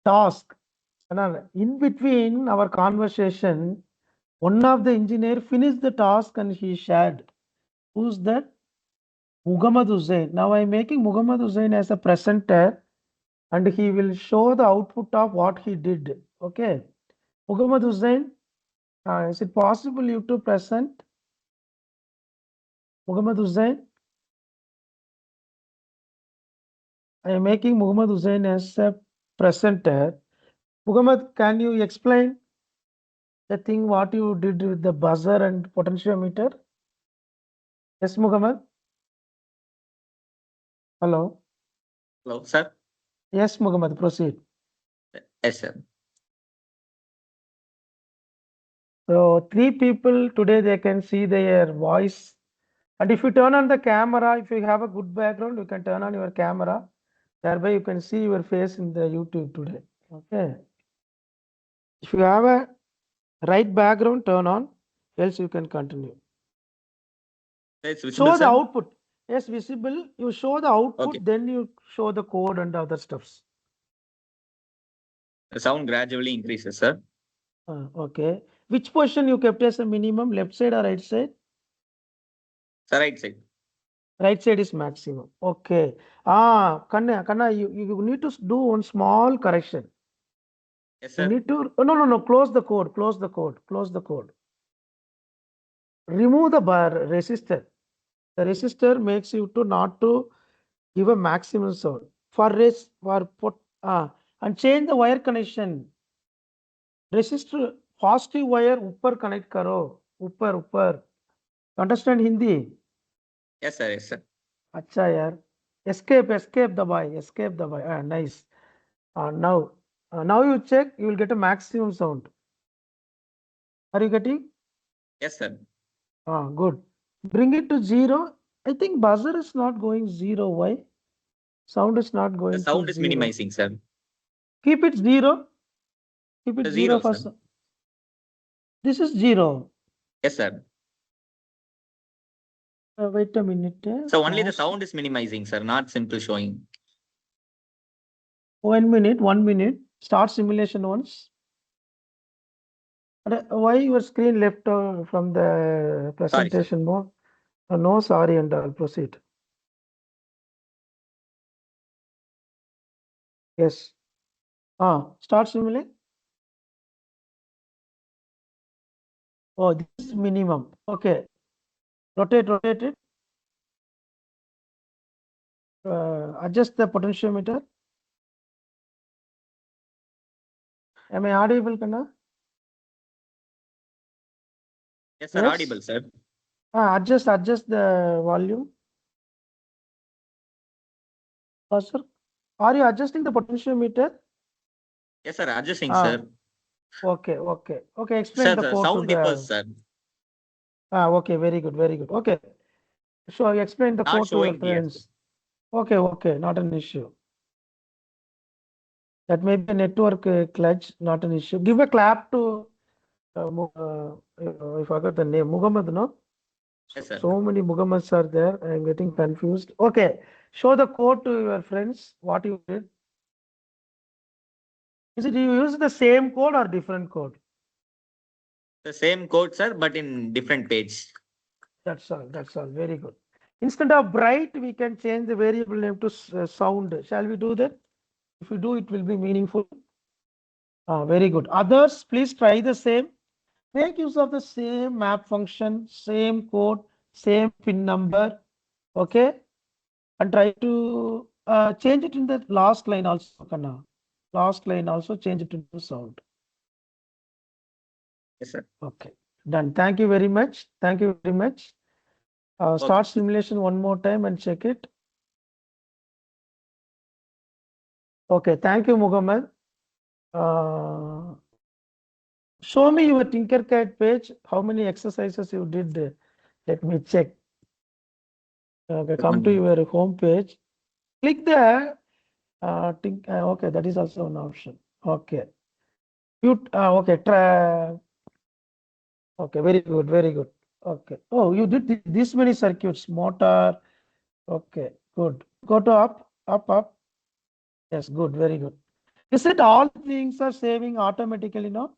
Speaker 1: task. And in between our conversation, one of the engineer finished the task and he shared. Who's that? Muhammad Hussain. Now I am making Muhammad Hussain as a presenter and he will show the output of what he did. Okay. Muhammad Hussain, is it possible you to present? Muhammad Hussain? I am making Muhammad Hussain as a presenter. Muhammad, can you explain the thing what you did with the buzzer and potentiometer? Yes, Muhammad. Hello.
Speaker 4: Hello, sir.
Speaker 1: Yes, Muhammad, proceed.
Speaker 4: Yes, sir.
Speaker 1: So 3 people today, they can see their voice. And if you turn on the camera, if you have a good background, you can turn on your camera. Thereby you can see your face in the YouTube today. Okay. If you have a right background, turn on, else you can continue.
Speaker 4: It's visible,
Speaker 1: Show the
Speaker 4: sir.
Speaker 1: output. Yes, visible. You show the output,
Speaker 4: Okay.
Speaker 1: then you show the code and other stuffs.
Speaker 4: The sound gradually increases, sir.
Speaker 1: Okay. Which position you kept as a minimum, left side or right side?
Speaker 4: Sir, right side.
Speaker 1: Right side is maximum. Okay. Kanna, you need to do one small correction.
Speaker 4: Yes,
Speaker 1: You
Speaker 4: sir.
Speaker 1: need to, no, close the code, close the code. Remove the bar resistor. The resistor makes you to not to give a maximum sound. And change the wire connection. Resistor positive wire upper connect karo. Upper. Understand Hindi?
Speaker 4: Yes, sir. Yes, sir.
Speaker 1: अच्छा यार. Escape दबाए. Nice. Now you check, you will get a maximum sound. Are you getting?
Speaker 4: Yes, sir.
Speaker 1: Good. Bring it to 0. I think buzzer is not going 0. Why? Sound is not
Speaker 4: The
Speaker 1: going to
Speaker 4: sound is
Speaker 1: 0.
Speaker 4: minimizing, sir.
Speaker 1: Keep it 0. Keep it
Speaker 4: The
Speaker 1: 0
Speaker 4: zero,
Speaker 1: for
Speaker 4: sir.
Speaker 1: this is 0.
Speaker 4: Yes, sir.
Speaker 1: Wait a minute.
Speaker 4: So only the
Speaker 1: Fast.
Speaker 4: sound is minimizing, sir, not simple showing.
Speaker 1: 1 minute. Start simulation once. Why your screen left from the
Speaker 4: Sorry, sir.
Speaker 1: presentation mode? No, sorry, and I'll proceed. Yes. Start simulate. Oh, this is minimum. Okay. Rotate it. Adjust the potentiometer. Am I audible, Kanna?
Speaker 4: Yes, sir.
Speaker 1: Yes?
Speaker 4: Audible, sir.
Speaker 1: Adjust the volume. Sir, are you adjusting the potentiometer?
Speaker 4: Yes, sir. Adjusting, sir.
Speaker 1: Okay. Explain
Speaker 4: Sir,
Speaker 1: the
Speaker 4: the
Speaker 1: code to
Speaker 4: sound differs,
Speaker 1: the.
Speaker 4: sir.
Speaker 1: Okay, very good. Okay. So you explain the
Speaker 4: Not
Speaker 1: code to your
Speaker 4: showing here.
Speaker 1: friends. Okay, not an issue. That may be a network clutch, not an issue. Give a clap to, I forgot the name, Muhammad, no?
Speaker 4: Yes, sir.
Speaker 1: So many Muhammads are there. I am getting confused. Okay, show the code to your friends. What you did? Is it you use the same code or different code?
Speaker 4: The same code, sir, but in different page.
Speaker 1: That's all. Very good. Instead of bright, we can change the variable name to sound. Shall we do that? If we do, it will be meaningful. Very good. Others, please try the same. Make use of the same map function, same code, same pin number. Okay. And try to change it in the last line also. Kanna. Last line also change it into sound.
Speaker 4: Yes, sir.
Speaker 1: Okay. Done. Thank you very much. Start simulation one more time and check it. Okay. Thank you, Muhammad. Show me your Tinkercad page. How many exercises you did? Let me check. Okay, come to your home page. Click the okay, that is also an option. Okay. Okay, try. Okay, very good. Okay. Oh, you did this many circuits, motor. Okay, good. Go to up. Yes, good, very good. Is it all things are saving automatically now?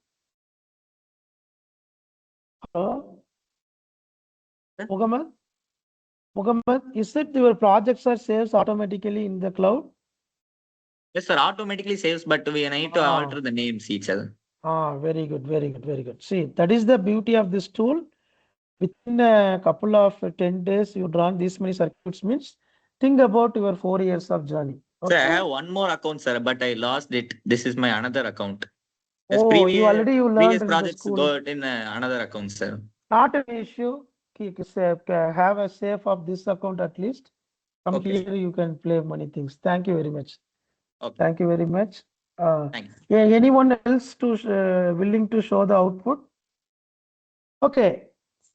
Speaker 1: Hello?
Speaker 4: Sir?
Speaker 1: Muhammad, is it your projects are saved automatically in the cloud?
Speaker 4: Yes, sir. Automatically saves, but we need to alter the names each other.
Speaker 1: Very good, very good, very good. See, that is the beauty of this tool. Within a couple of 10 days, you draw these many circuits means think about your 4 years of journey.
Speaker 4: Sir, I
Speaker 1: Okay.
Speaker 4: have one more account, sir, but I lost it. This is my another account. Yes,
Speaker 1: Oh, you already you
Speaker 4: previous
Speaker 1: learned in the
Speaker 4: projects
Speaker 1: school.
Speaker 4: got in another account, sir.
Speaker 1: Not an issue. Have a save of this account at least. From
Speaker 4: Okay, sir.
Speaker 1: here you can play many things. Thank you very much.
Speaker 4: Okay,
Speaker 1: Thank you very much.
Speaker 4: thanks.
Speaker 1: Yeah, anyone else to willing to show the output? Okay.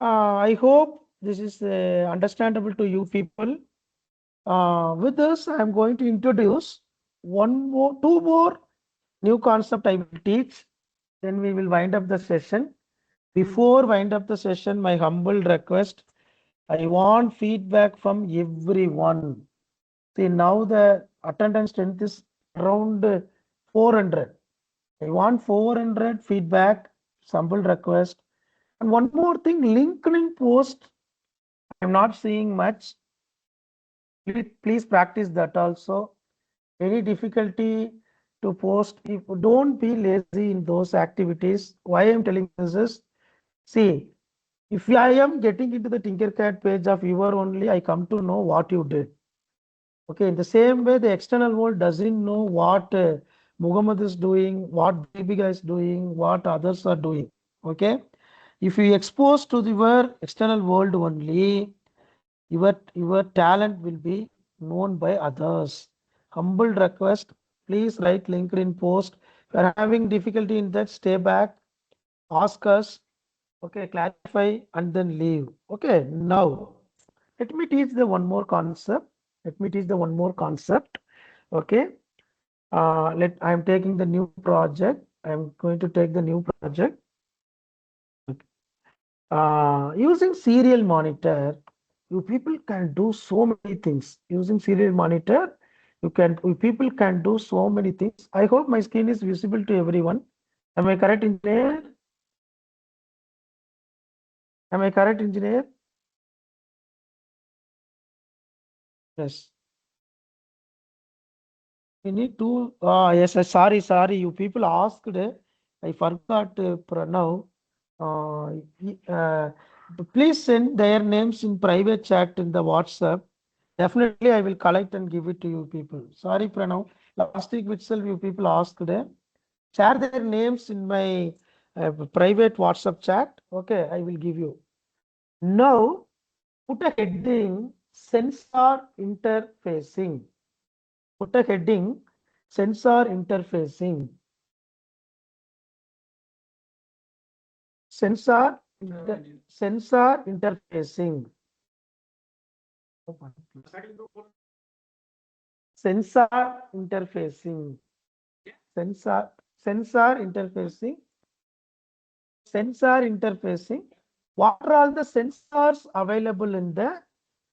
Speaker 1: I hope this is understandable to you people. With this, I am going to introduce two more new concept I will teach. Then we will wind up the session. Before wind up the session, my humble request, I want feedback from everyone. See, now the attendance strength is around 400. I want 400 feedback, humble request. And one more thing, LinkedIn post, I'm not seeing much. Please practice that also. Any difficulty to post, if don't be lazy in those activities. Why I'm telling this is, see, if I am getting into the Tinkercad page of your only, I come to know what you did. Okay, in the same way, the external world doesn't know what Muhammad is doing, what Deepika is doing, what others are doing. Okay, if you expose to your external world only, your talent will be known by others. Humble request, please write LinkedIn post. If you are having difficulty in that, stay back, ask us, okay, clarify and then leave. Okay, now let me teach the one more concept. Okay, I am taking the new project. I am going to take the new project. Using serial monitor, you people can do so many things. Using serial monitor, you people can do so many things. I hope my screen is visible to everyone. Am I correct, engineer? Am I correct, engineer? Yes. We need to. Yes. Sorry. You people asked. I forgot now. Uh, please send their names in private chat in the WhatsApp. Definitely, I will collect and give it to you people. Sorry, Pranav. Last week itself, you people asked. Share their names in my private WhatsApp chat. Okay, I will give you. Now, put a heading sensor interfacing. Put a heading sensor interfacing. Sensor interfacing. Sensor interfacing. Sensor interfacing. Sensor interfacing. What are all the sensors available in the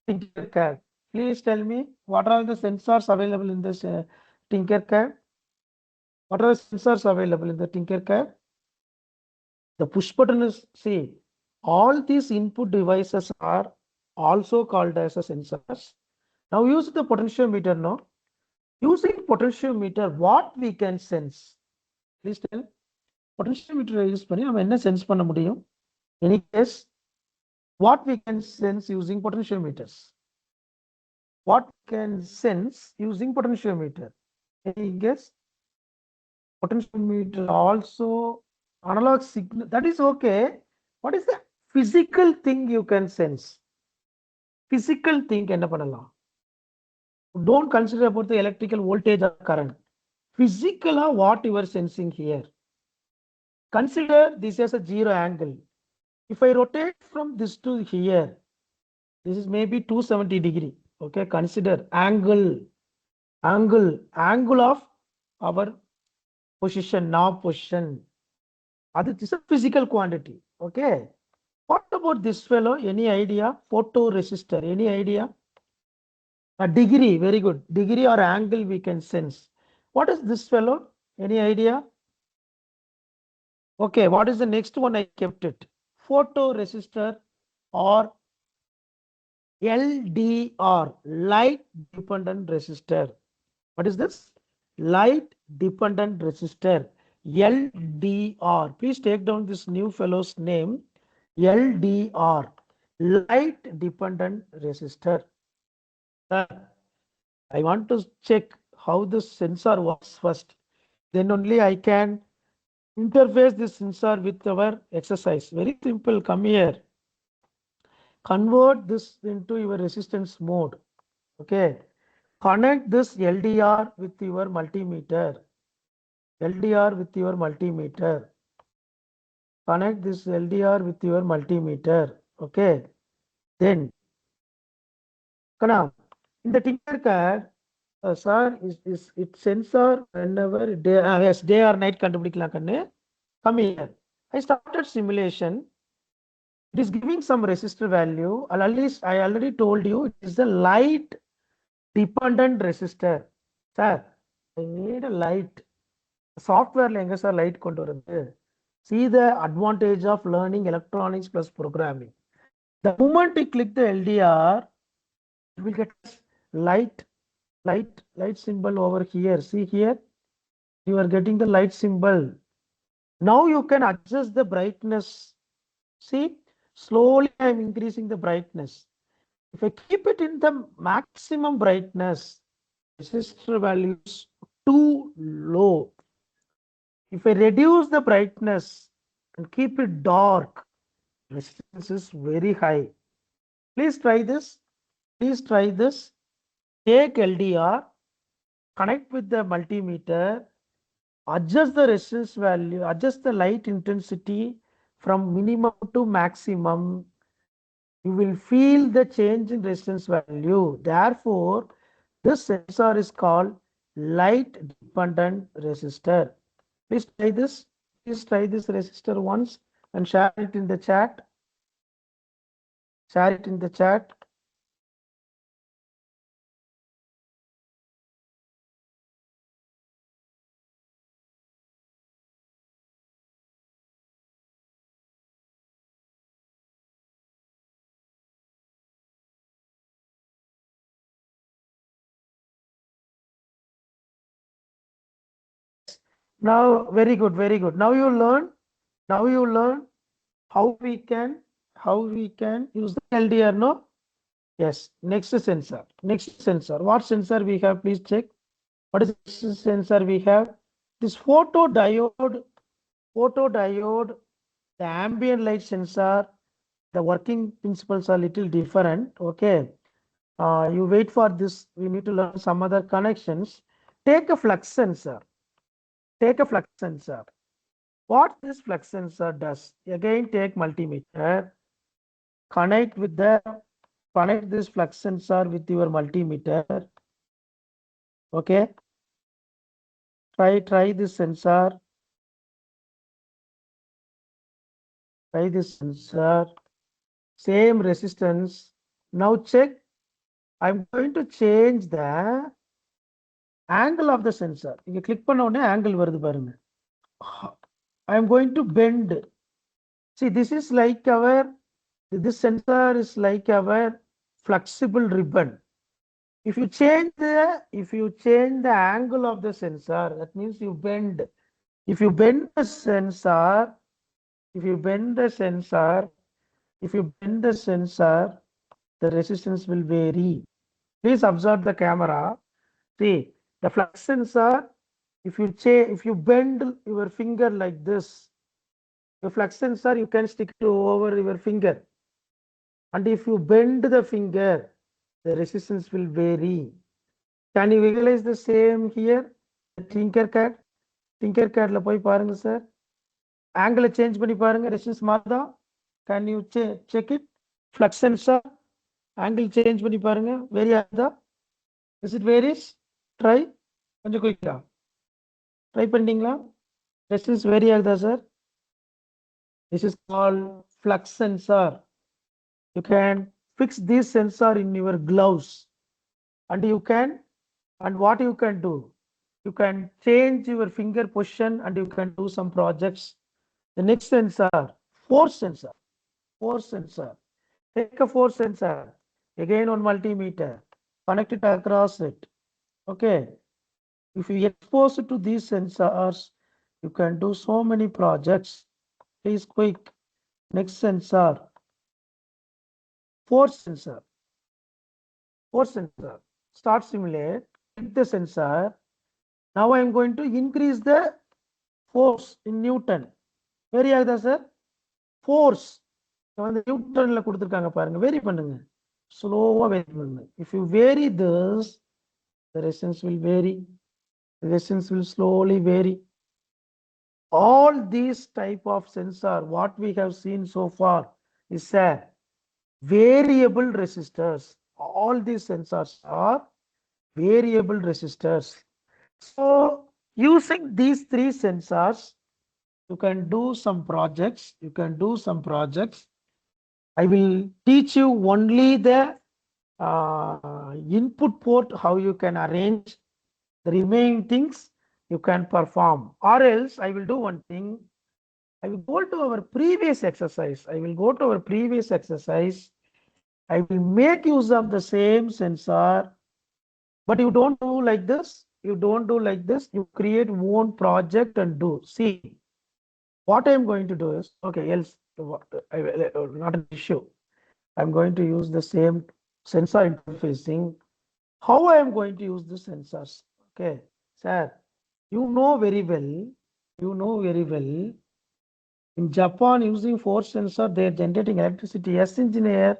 Speaker 1: Tinkercad? Please tell me what are the sensors available in this Tinkercad? What are the sensors available in the Tinkercad? The push button is, see, all these input devices are also called as a sensors. Now use the potentiometer now. Using potentiometer, what we can sense? Please tell. Potentiometer use பண்ணி நம்ம என்ன sense பண்ண முடியும்? Any guess? What we can sense using potentiometers? What can sense using potentiometer? Any guess? Potentiometer also analog signal. That is okay. What is the physical thing you can sense? Physical thing என்ன பண்ணலாம்? Don't consider about the electrical voltage or current. Physical, what you are sensing here. Consider this as a zero angle. If I rotate from this to here, this is maybe 270 degree. Okay, consider angle of our position, knob position. This is a physical quantity. Okay. What about about this fellow? Any idea? Photoresistor, any idea? A degree, very good. Degree or angle we can sense. What is this fellow? Any idea? Okay, what is the next one? I kept it. Photoresistor or LDR, light dependent resistor. What is this? Light dependent resistor, LDR. Please take down this new fellow's name, LDR, light dependent resistor. I want to check how the sensor works first. Then only I can interface this sensor with our exercise. Very simple. Come here. Convert this into your resistance mode. Okay. Connect this LDR with your multimeter. LDR with your multimeter. Connect this LDR with your multimeter. Okay. Then, Kana, in the Tinkercad, sir, is it sensor whenever day, yes, day or night கண்டுபிடிக்கலாம் கண்ணு. Come here. I started simulation. It is giving some resistor value. At least I already told you it is the light dependent resistor. Sir, I need a light. Software எங்க sir light கொண்டு வருது? See the advantage of learning electronics plus programming. The moment you click the LDR, you will get light symbol over here. See here, you are getting the light symbol. Now you can adjust the brightness. See, slowly I am increasing the brightness. If I keep it in the maximum brightness, resistor value is too low. If I reduce the brightness and keep it dark, resistance is very high. Please try this. Please try this. Take LDR, connect with the multimeter, adjust the resistance value, adjust the light intensity from minimum to maximum. You will feel the change in resistance value. Therefore, this sensor is called light dependent resistor. Please try this. Please try this resistor once and share it in the chat. Share it in the chat. Now, very good, very good. Now you learn how we can use the LDR. No? Yes. Next sensor. Next sensor. What sensor we have? Please check. What is this sensor we have? This photodiode, the ambient light sensor. The working principles are little different. Okay. You wait for this. We need to learn some other connections. Take a flux sensor. Take a flux sensor. What this flux sensor does? Again, take multimeter. Connect this flux sensor with your multimeter. Okay. Try this sensor. Try this sensor. Same resistance. Now check. I'm going to change the angle of the sensor. You click on angle வருது பாருங்க. I am going to bend. See, this sensor is like our flexible ribbon. If you change the angle of the sensor, that means you bend. If you bend the sensor, the resistance will vary. Please observe the camera. See, the flux sensor, if you bend your finger like this, the flux sensor you can stick it over your finger. And if you bend the finger, the resistance will vary. Can you visualize the same here? The Tinkercad la poi parunga sir. Angle change பண்ணி பாருங்க, resistance மாறுதா? Can you check it? Flux sensor angle change பண்ணி பாருங்க, vary ஆகுதா? Is it varies? Try. கொஞ்சம் குயிக்கா. Try பண்ணிட்டீங்களா? Resistance vary ஆகுதா sir? This is called flux sensor. You can fix this sensor in your gloves, and what you can do, you can change your finger position and you can do some projects. The next sensor, force sensor, force sensor. Take a force sensor, again on multimeter, connect it across it. Okay. If you expose it to these sensors, you can do so many projects. Please quick. Next sensor, force sensor. Force sensor. Start simulate. Click the sensor. Now I am going to increase the force in Newton. Very ஆகுதா sir? Force. வந்து நியூட்டன்ல கொடுத்துருக்காங்க பாருங்க. Vary பண்ணுங்க. Slow vary பண்ணுங்க. If you vary this, the resistance will vary. The resistance will slowly vary. All these type of sensor, what we have seen so far is a variable resistors. All these sensors are variable resistors. So using these three sensors, you can do some projects. I will teach you only the input port, how you can arrange. The remaining things you can perform, or else I will do one thing. I will go to our previous exercise. I will make use of the same sensor, but you don't do like this. You create one project and do. See, what I am going to do is, okay, else not an issue. I'm going to use the same sensor interfacing. How I am going to use the sensors? Okay, sir, you know very well. In Japan, using force sensor, they are generating electricity. Yes, engineer.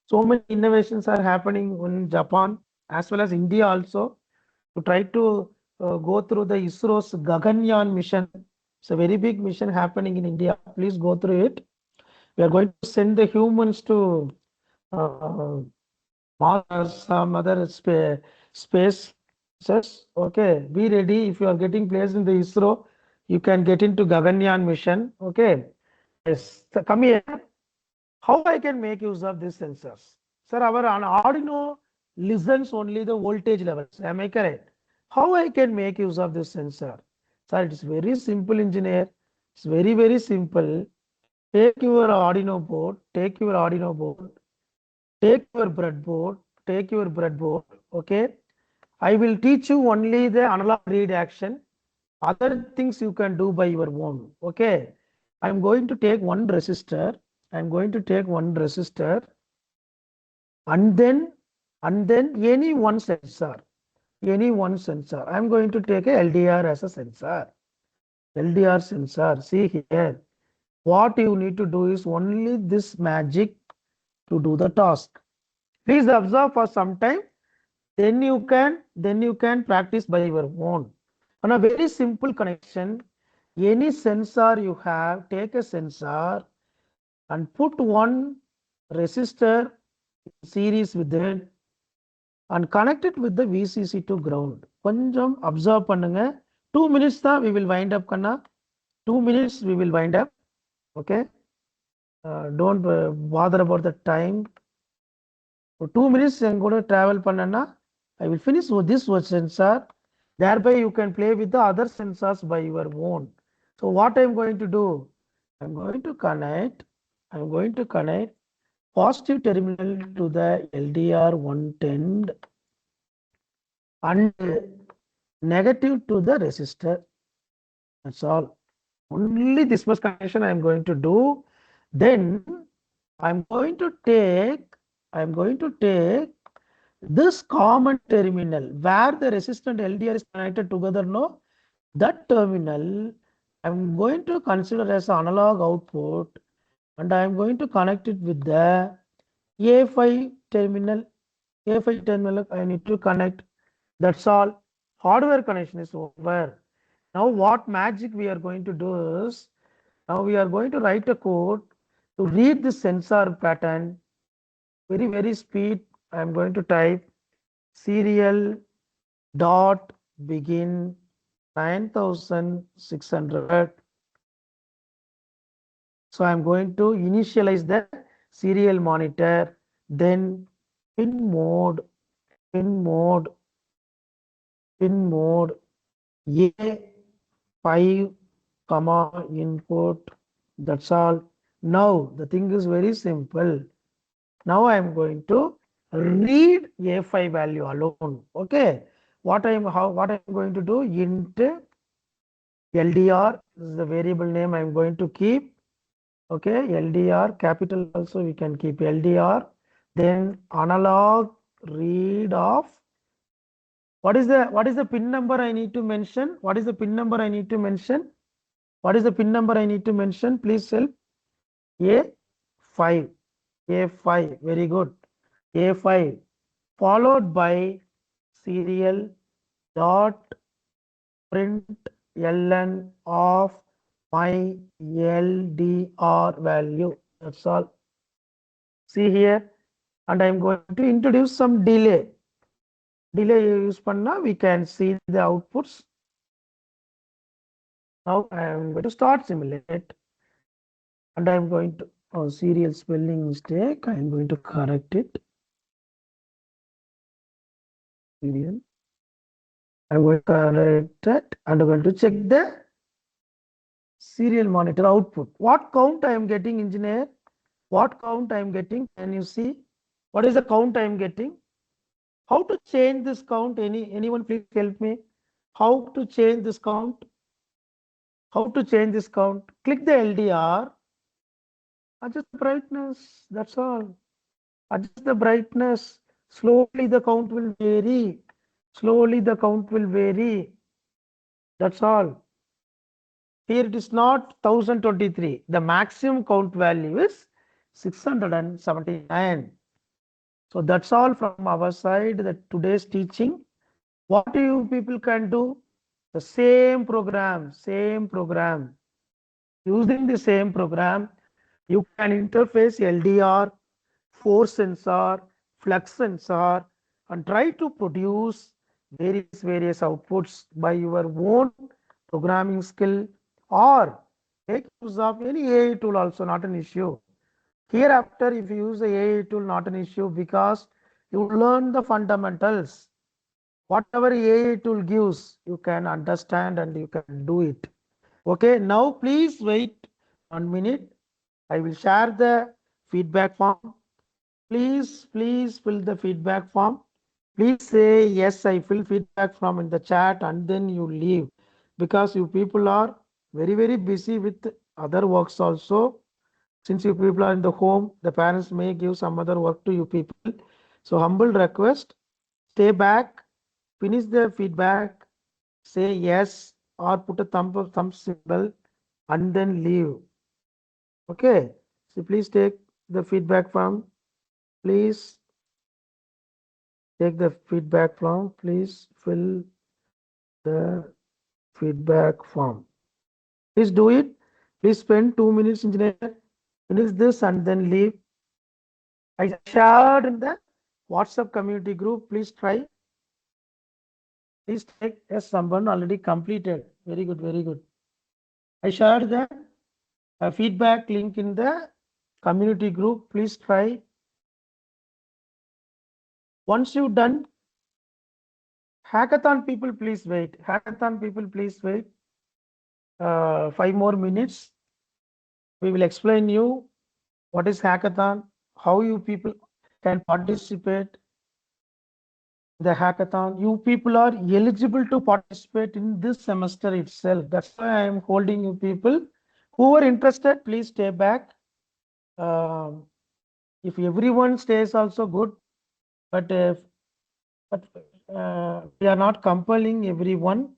Speaker 1: So many innovations are happening in Japan as well as India also, to try to go through the ISRO's Gaganyaan mission. It's a very big mission happening in India. Please go through it. We are going to send the humans to Mars or some other space. Okay, be ready. If you are getting placed in the ISRO, you can get into Gaganyaan mission. Okay. Yes. So come here. How I can make use of these sensors? Sir, our Arduino listens only the voltage levels. Am I correct? How I can make use of this sensor? Sir, it is very simple, engineer. It's very, very simple. Take your Arduino board, take your breadboard. Okay. I will teach you only the analog read action. Other things you can do by your own. Okay. I'm going to take one resistor. And then any one sensor. I'm going to take a LDR as a sensor. See here. What you need to do is only this magic to do the task. Please observe for some time. Then you can practice by your own. On a very simple connection, any sensor you have, take a sensor and put one resistor in series with it and connect it with the VCC to ground. கொஞ்சம் observe பண்ணுங்க. 2 minutes தான் we will wind up Kanna. 2 minutes we will wind up. Okay. Don't bother about the time. For 2 minutes I'm going to travel பண்ணனா, I will finish with this sensor. Thereby you can play with the other sensors by your own. So what I'm going to do? I'm going to connect positive terminal to the LDR 110 and negative to the resistor. That's all. Only this much connection I'm going to do. Then I'm going to take this common terminal where the resistor and LDR is connected together. No, that terminal I'm going to consider as analog output, and I'm going to connect it with the A5 terminal. I need to connect. That's all. Hardware connection is over. Now what magic we are going to do is, now we are going to write a code to read the sensor pattern. Very, very speed. I am going to type serial dot begin 9600. So I am going to initialize the serial monitor, then pin mode, A5, comma, input. That's all. Now the thing is very simple. Now I am going to read A5 value alone. Okay. What I'm going to do? Int LDR. This is the variable name I'm going to keep. Okay, LDR, capital also we can keep LDR. Then analog read of what is the pin number I need to mention? What is the pin number I need to mention? What is the pin number I need to mention? Please help. A5. A5. Very good. A5 followed by serial dot print ln of my LDR value. That's all. See here, and I am going to introduce some delay. Delay use panna, we can see the outputs. Now I am going to start simulate, and I am going to serial spelling mistake. I am going to correct it. Serial. I am going to correct it, and I'm going to check the serial monitor output. What count I am getting, engineer? What count I am getting? Can you see? What is the count I am getting? How to change this count? Anyone please help me? How to change this count? How to change this count? Click the LDR. Adjust the brightness. That's all. Adjust the brightness. Slowly the count will vary. Slowly the count will vary. That's all. Here it is not 1023. The maximum count value is 679. So that's all from our side. That today's teaching. What you people can do? The same program. Using the same program, you can interface LDR, force sensor, flux sensor, and try to produce various outputs by your own programming skill, or make use of any AI tool also, not an issue. Hereafter, if you use the AI tool, not an issue, because you learn the fundamentals. Whatever AI tool gives, you can understand and you can do it. Okay, now please wait 1 minute. I will share the feedback form. Please fill the feedback form. Please say yes, I fill feedback form in the chat, and then you leave, because you people are very busy with other works also. Since you people are in the home, the parents may give some other work to you people. So humble request, stay back, finish the feedback, say yes, or put a thumb symbol, and then leave. Okay, so please take the feedback form. Please take the feedback form. Please fill the feedback form. Please do it. Please spend 2 minutes, engineer. Finish this and then leave. I shared in the WhatsApp community group. Please try. Please take. Yes, someone already completed. Very good. I shared the feedback link in the community group. Please try. Once you've done, hackathon people, please wait. 5 more minutes. We will explain you what is hackathon, how you people can participate in the hackathon. You people are eligible to participate in this semester itself. That's why I am holding you people. Who are interested, please stay back. If everyone stays also good, but we are not compelling everyone.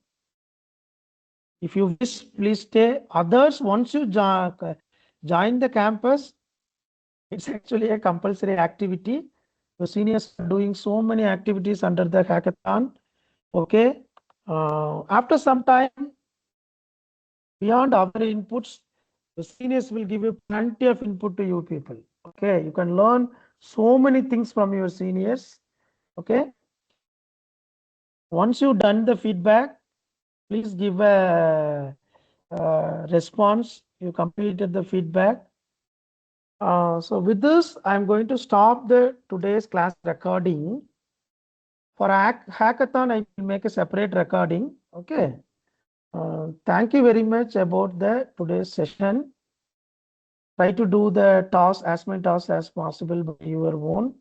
Speaker 1: If you wish, please stay. Others, once you join the campus, it's actually a compulsory activity. The seniors are doing so many activities under the hackathon. Okay. After some time, beyond our inputs, the seniors will give you plenty of input to you people. Okay. You can learn so many things from your seniors. Okay. Once you've done the feedback, please give a response. You completed the feedback. So with this, I'm going to stop the today's class recording. For hackathon, I will make a separate recording. Okay. Thank you very much about the today's session. Try to do the task as many tasks as possible by your own.